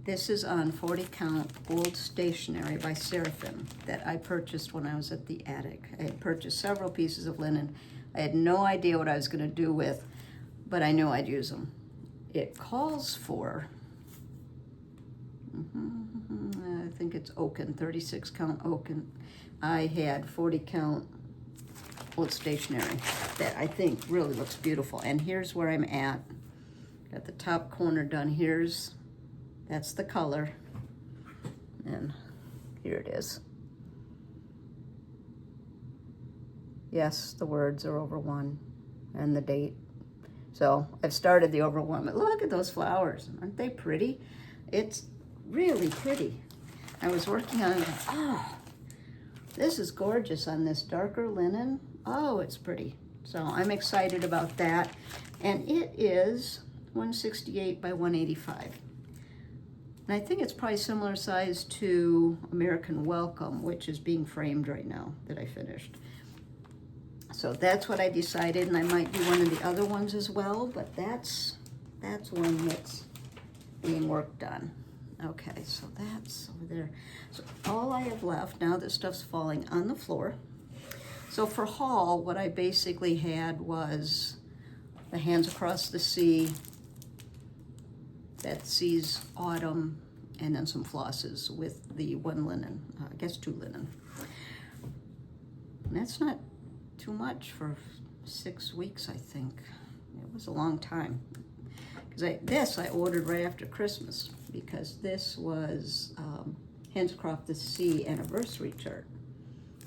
This is on 40 count old stationery by Seraphim that I purchased when I was at the attic. I had purchased several pieces of linen. I had no idea what I was gonna do with, but I knew I'd use them. It calls for, I think it's oaken, 36 count oaken. I had 40 count old stationery that I think really looks beautiful. And here's where I'm at. Got the top corner done. That's the color. And here it is. Yes, the words are over 1 and the date. So I've started the over 1, but look at those flowers. Aren't they pretty? It's really pretty. I was working on it. Oh, this is gorgeous on this darker linen. Oh, it's pretty. So I'm excited about that. And it is 168 by 185. And I think it's probably similar size to American Welcome, which is being framed right now that I finished. So that's what I decided, and I might do one of the other ones as well, but that's one that's being worked on. Okay, so that's over there. So all I have left, now that stuff's falling on the floor. So for haul, what I basically had was the Hands Across the Sea, Betsy's Autumn, and then some flosses with the one linen, I guess 2 linen. And that's not too much for 6 weeks, I think. It was a long time. Because this I ordered right after Christmas, because this was Hands Across the Sea anniversary chart.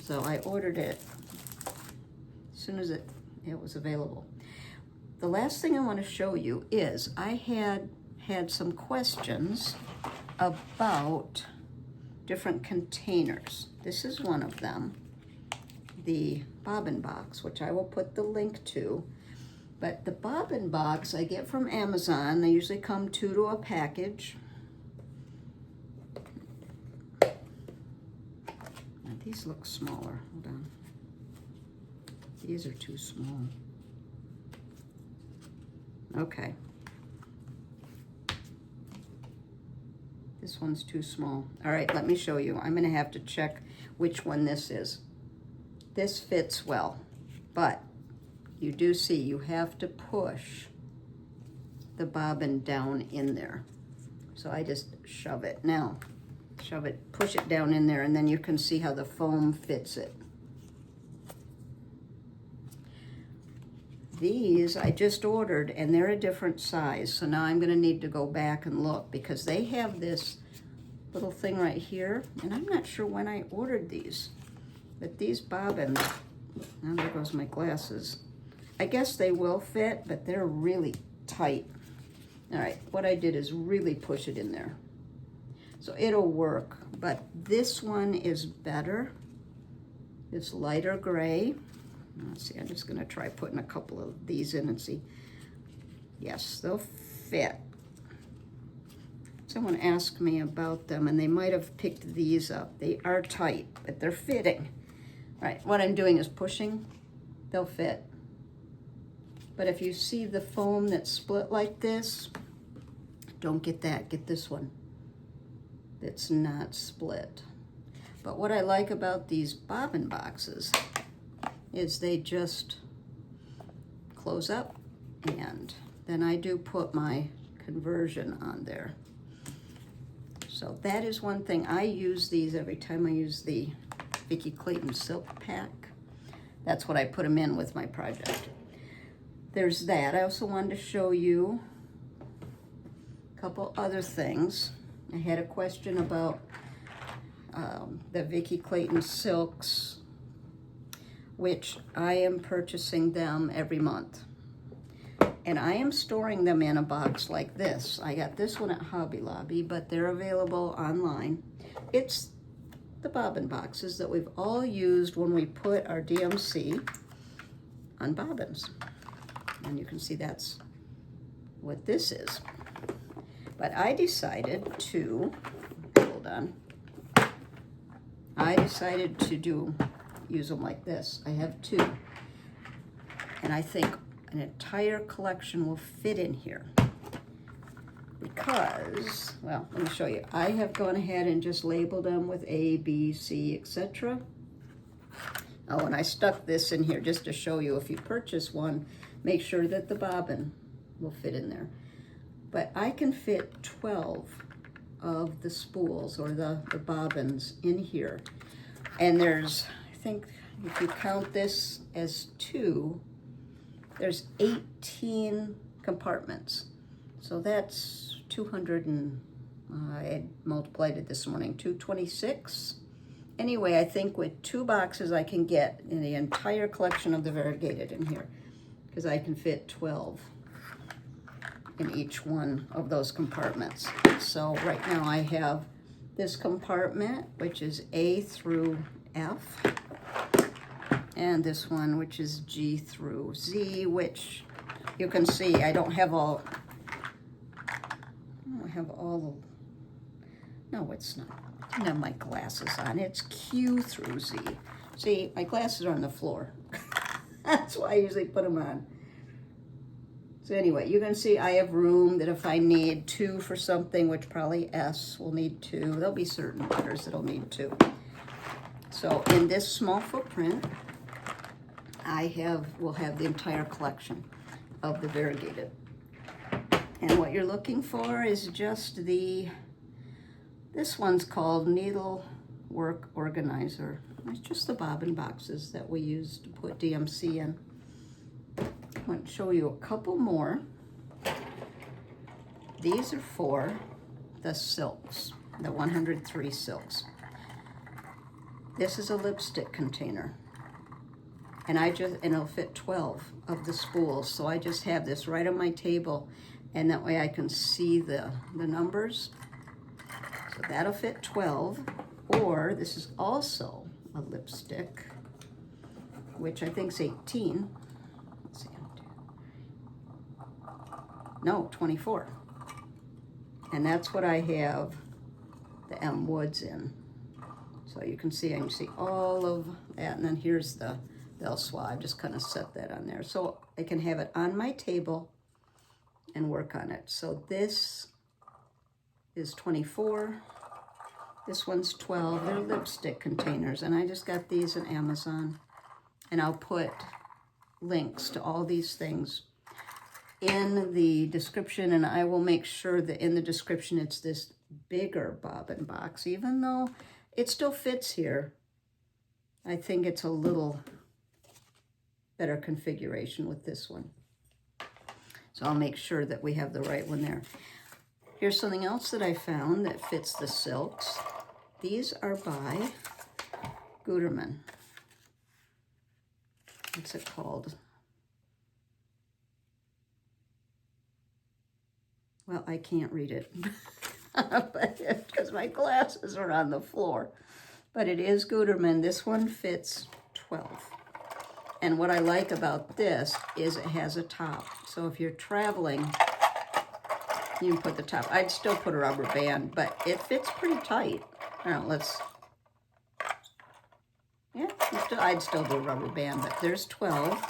So I ordered it as soon as it was available. The last thing I want to show you is I had some questions about different containers. This is one of them, the bobbin box, which I will put the link to. But the bobbin box I get from Amazon. They usually come 2 to a package. Now, these look smaller. Hold on. These are too small. Okay. This one's too small. All right, let me show you. I'm gonna have to check which one this is. This fits well, but you do see you have to push the bobbin down in there. So I just shove it. Now, shove it, push it down in there, and then you can see how the foam fits it. These I just ordered, and they're a different size, so now I'm gonna need to go back and look, because they have this little thing right here, and I'm not sure when I ordered these, but these bobbins, now there goes my glasses. I guess they will fit, but they're really tight. All right, what I did is really push it in there. So it'll work, but this one is better. It's lighter gray. Let's see, I'm just gonna try putting a couple of these in and see. Yes, they'll fit. Someone asked me about them, and they might have picked these up. They are tight, but they're fitting. All right, what I'm doing is pushing, they'll fit. But if you see the foam that's split like this, don't get that, get this one that's not split. But what I like about these bobbin boxes is they just close up, and then I do put my conversion on there. So that is one thing. I use these every time I use the Vikki Clayton silk pack. That's what I put them in with my project. There's that. I also wanted to show you a couple other things. I had a question about the Vikki Clayton silks, which I am purchasing them every month. And I am storing them in a box like this. I got this one at Hobby Lobby, but they're available online. It's the bobbin boxes that we've all used when we put our DMC on bobbins. And you can see that's what this is. But I decided to, hold on, I decided to use them like this. I have two. And I think an entire collection will fit in here. Because, well, let me show you. I have gone ahead and just labeled them with A, B, C, etc. Oh, and I stuck this in here just to show you if you purchase one, make sure that the bobbin will fit in there. But I can fit 12 of the spools or the bobbins in here. And there's, I think, if you count this as 2, there's 18 compartments. So that's 200 and, I multiplied it this morning, 226. Anyway, I think with 2 boxes I can get in the entire collection of the variegated in here, because I can fit 12 in each one of those compartments. So right now I have this compartment, which is A through F, and this one, which is G through Z, which you can see I don't have all, no, it's not. I don't have my glasses on. It's Q through Z. See, my glasses are on the floor. That's why I usually put them on. So anyway, you can see I have room that if I need 2 for something, which probably S will need 2, there'll be certain letters that'll need 2. So in this small footprint, will have the entire collection of the variegated. And what you're looking for is just this one's called Needlework Organizer. It's just the bobbin boxes that we use to put DMC in. I want to show you a couple more. These are for the silks, the 103 silks. This is a lipstick container. And it'll fit 12 of the spools. So I just have this right on my table, and that way I can see the numbers. So that'll fit 12, or this is also a lipstick, which I think is 18. Let's see. No, 24. And that's what I have the M Woods in. So you can see, I can see all of that, and then here's the Belsois. I just kind of set that on there. So I can have it on my table and work on it. So this is 24. This one's 12. They're lipstick containers, and I just got these on Amazon. And I'll put links to all these things in the description, and I will make sure that in the description it's this bigger bobbin box. Even though it still fits here, I think it's a little better configuration with this one. So I'll make sure that we have the right one there. Here's something else that I found that fits the silks. These are by Gutermann. What's it called? Well, I can't read it because my glasses are on the floor. But it is Gutermann. This one fits 12. And what I like about this is it has a top. So if you're traveling, you can put the top. I'd still put a rubber band, but it fits pretty tight. All right, I'd still do a rubber band, but there's 12.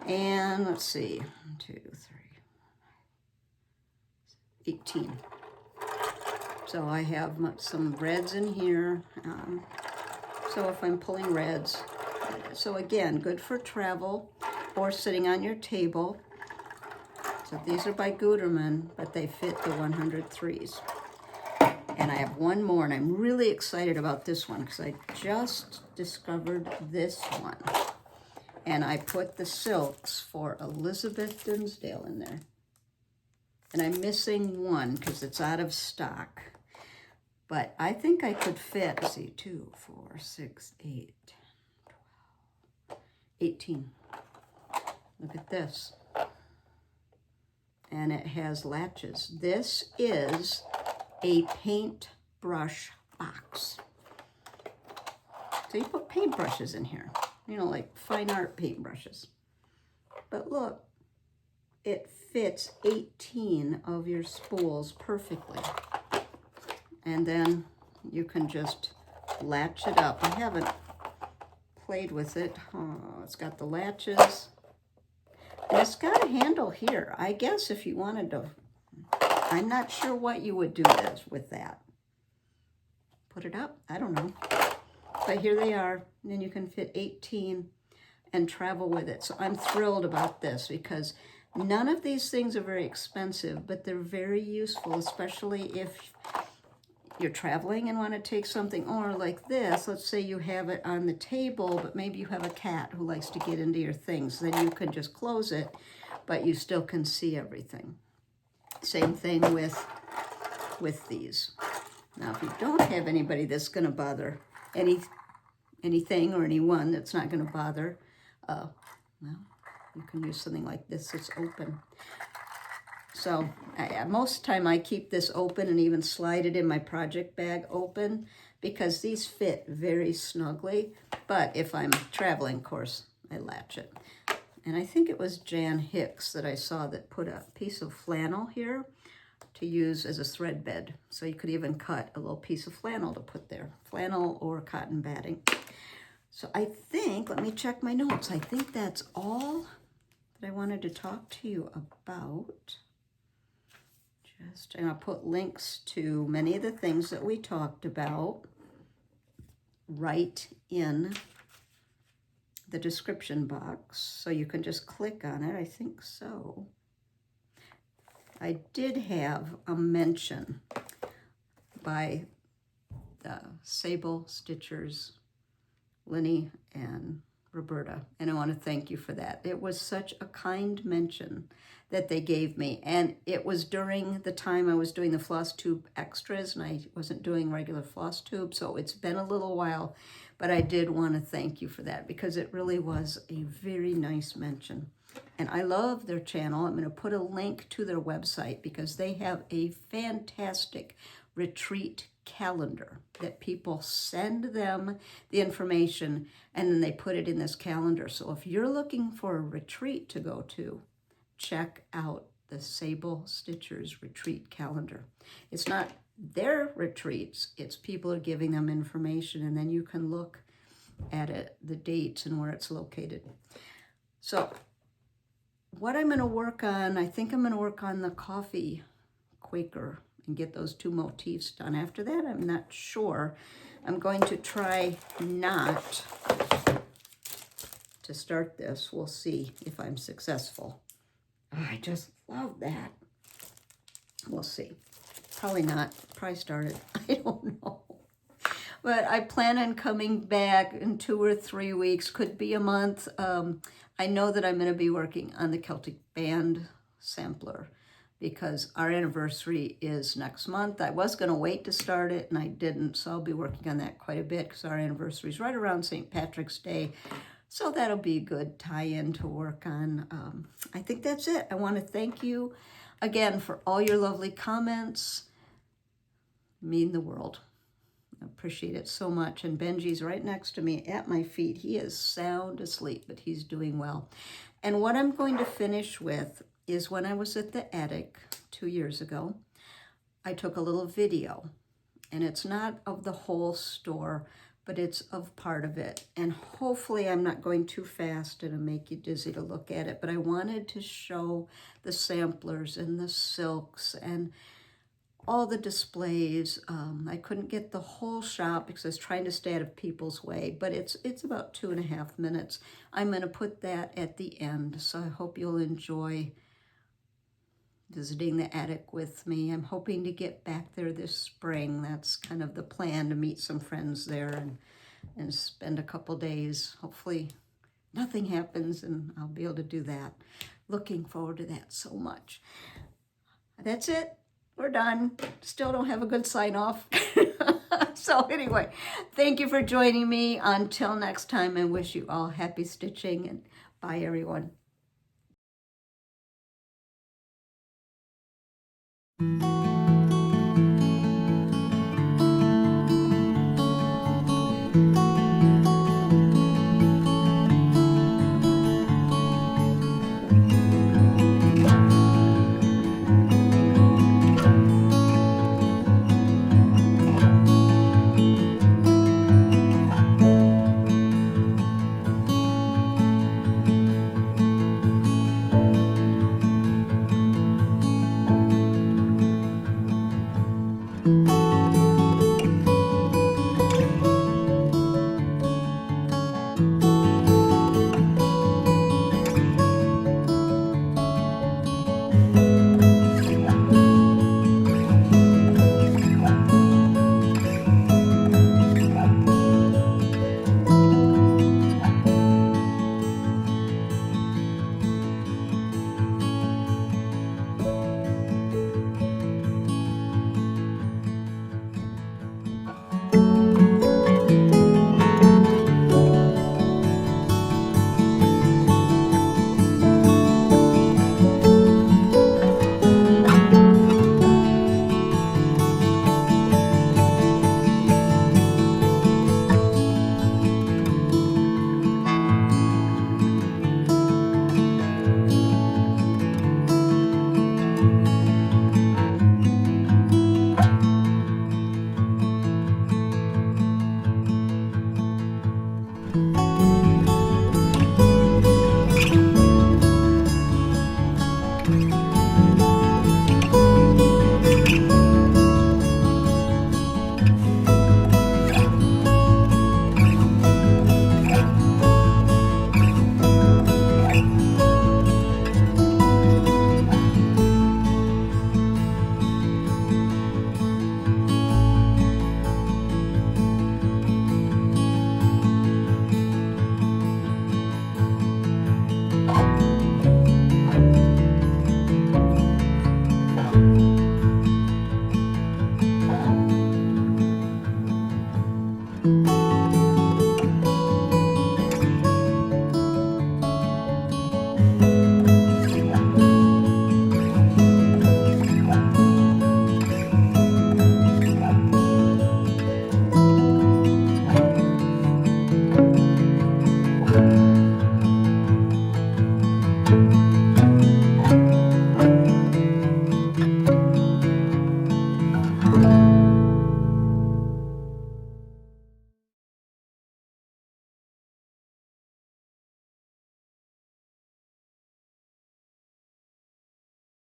And let's see, 1, 2, 3, 18. So I have some reds in here. So if I'm pulling reds, so again, good for travel or sitting on your table. So these are by Gutermann, but they fit the 103s. And I have one more, and I'm really excited about this one because I just discovered this one. And I put the silks for Elizabeth Dinsdale in there. And I'm missing one because it's out of stock. But I think I could fit, let's see, 2, 4, 6, 8, 10, 12, 18. Look at this. and it has latches. This is a paintbrush box. So you put paintbrushes in here, you know, like fine art paintbrushes. But look, it fits 18 of your spools perfectly. And then you can just latch it up. I haven't played with it. Oh, it's got the latches. And it's got a handle here. I guess if you wanted to, I'm not sure what you would do with that. Put it up? I don't know. But here they are. And then you can fit 18 and travel with it. So I'm thrilled about this because none of these things are very expensive, but they're very useful, especially if you're traveling and want to take something, or like this, let's say you have it on the table, but maybe you have a cat who likes to get into your things. Then you can just close it, but you still can see everything. Same thing with these. Now, if you don't have anybody that's going to bother anything or anyone that's not going to bother, well, you can use something like this that's open. So most of the time I keep this open and even slide it in my project bag open because these fit very snugly. But if I'm traveling, of course, I latch it. And I think it was Jan Hicks that I saw that put a piece of flannel here to use as a thread bed. So you could even cut a little piece of flannel to put there, flannel or cotton batting. So I think, let me check my notes. I think that's all that I wanted to talk to you about. And I'll put links to many of the things that we talked about right in the description box. So you can just click on it. I think so. I did have a mention by the Sable Stitchers, Lenny and Roberta, and I want to thank you for that. It was such a kind mention that they gave me, and it was during the time I was doing the FlossTube extras, and I wasn't doing regular FlossTube, so it's been a little while, but I did want to thank you for that because it really was a very nice mention. And I love their channel. I'm going to put a link to their website because they have a fantastic retreat calendar that people send them the information and then they put it in this calendar. So if you're looking for a retreat to go to, check out the Sable Stitchers retreat calendar. It's not their retreats, it's people are giving them information, and then you can look at it, the dates and where it's located. So what I'm going to work on, I think I'm going to work on the coffee Quaker and get those 2 motifs done. After that, I'm not sure. I'm going to try not to start this. We'll see if I'm successful. Oh, I just love that. We'll see. Probably not. Probably started. I don't know. But I plan on coming back in 2 or 3 weeks. Could be a month. I know that I'm going to be working on the Celtic Band Sampler because our anniversary is next month. I was going to wait to start it, and I didn't, so I'll be working on that quite a bit because our anniversary is right around St. Patrick's Day. So that'll be a good tie-in to work on. I think that's it. I want to thank you again for all your lovely comments. Mean the world. I appreciate it so much. And Benji's right next to me at my feet. He is sound asleep, but he's doing well. And what I'm going to finish with is when I was at the attic 2 years ago, I took a little video. And it's not of the whole store, but it's of part of it. And hopefully I'm not going too fast and it'll make you dizzy to look at it. But I wanted to show the samplers and the silks and all the displays. I couldn't get the whole shop because I was trying to stay out of people's way, but it's about 2.5 minutes. I'm going to put that at the end, so I hope you'll enjoy visiting the attic with me. I'm hoping to get back there this spring. That's kind of the plan, to meet some friends there and spend a couple days. Hopefully nothing happens and I'll be able to do that. Looking forward to that so much. That's it. We're done. Still don't have a good sign off. So anyway, thank you for joining me. Until next time, I wish you all happy stitching, and bye everyone.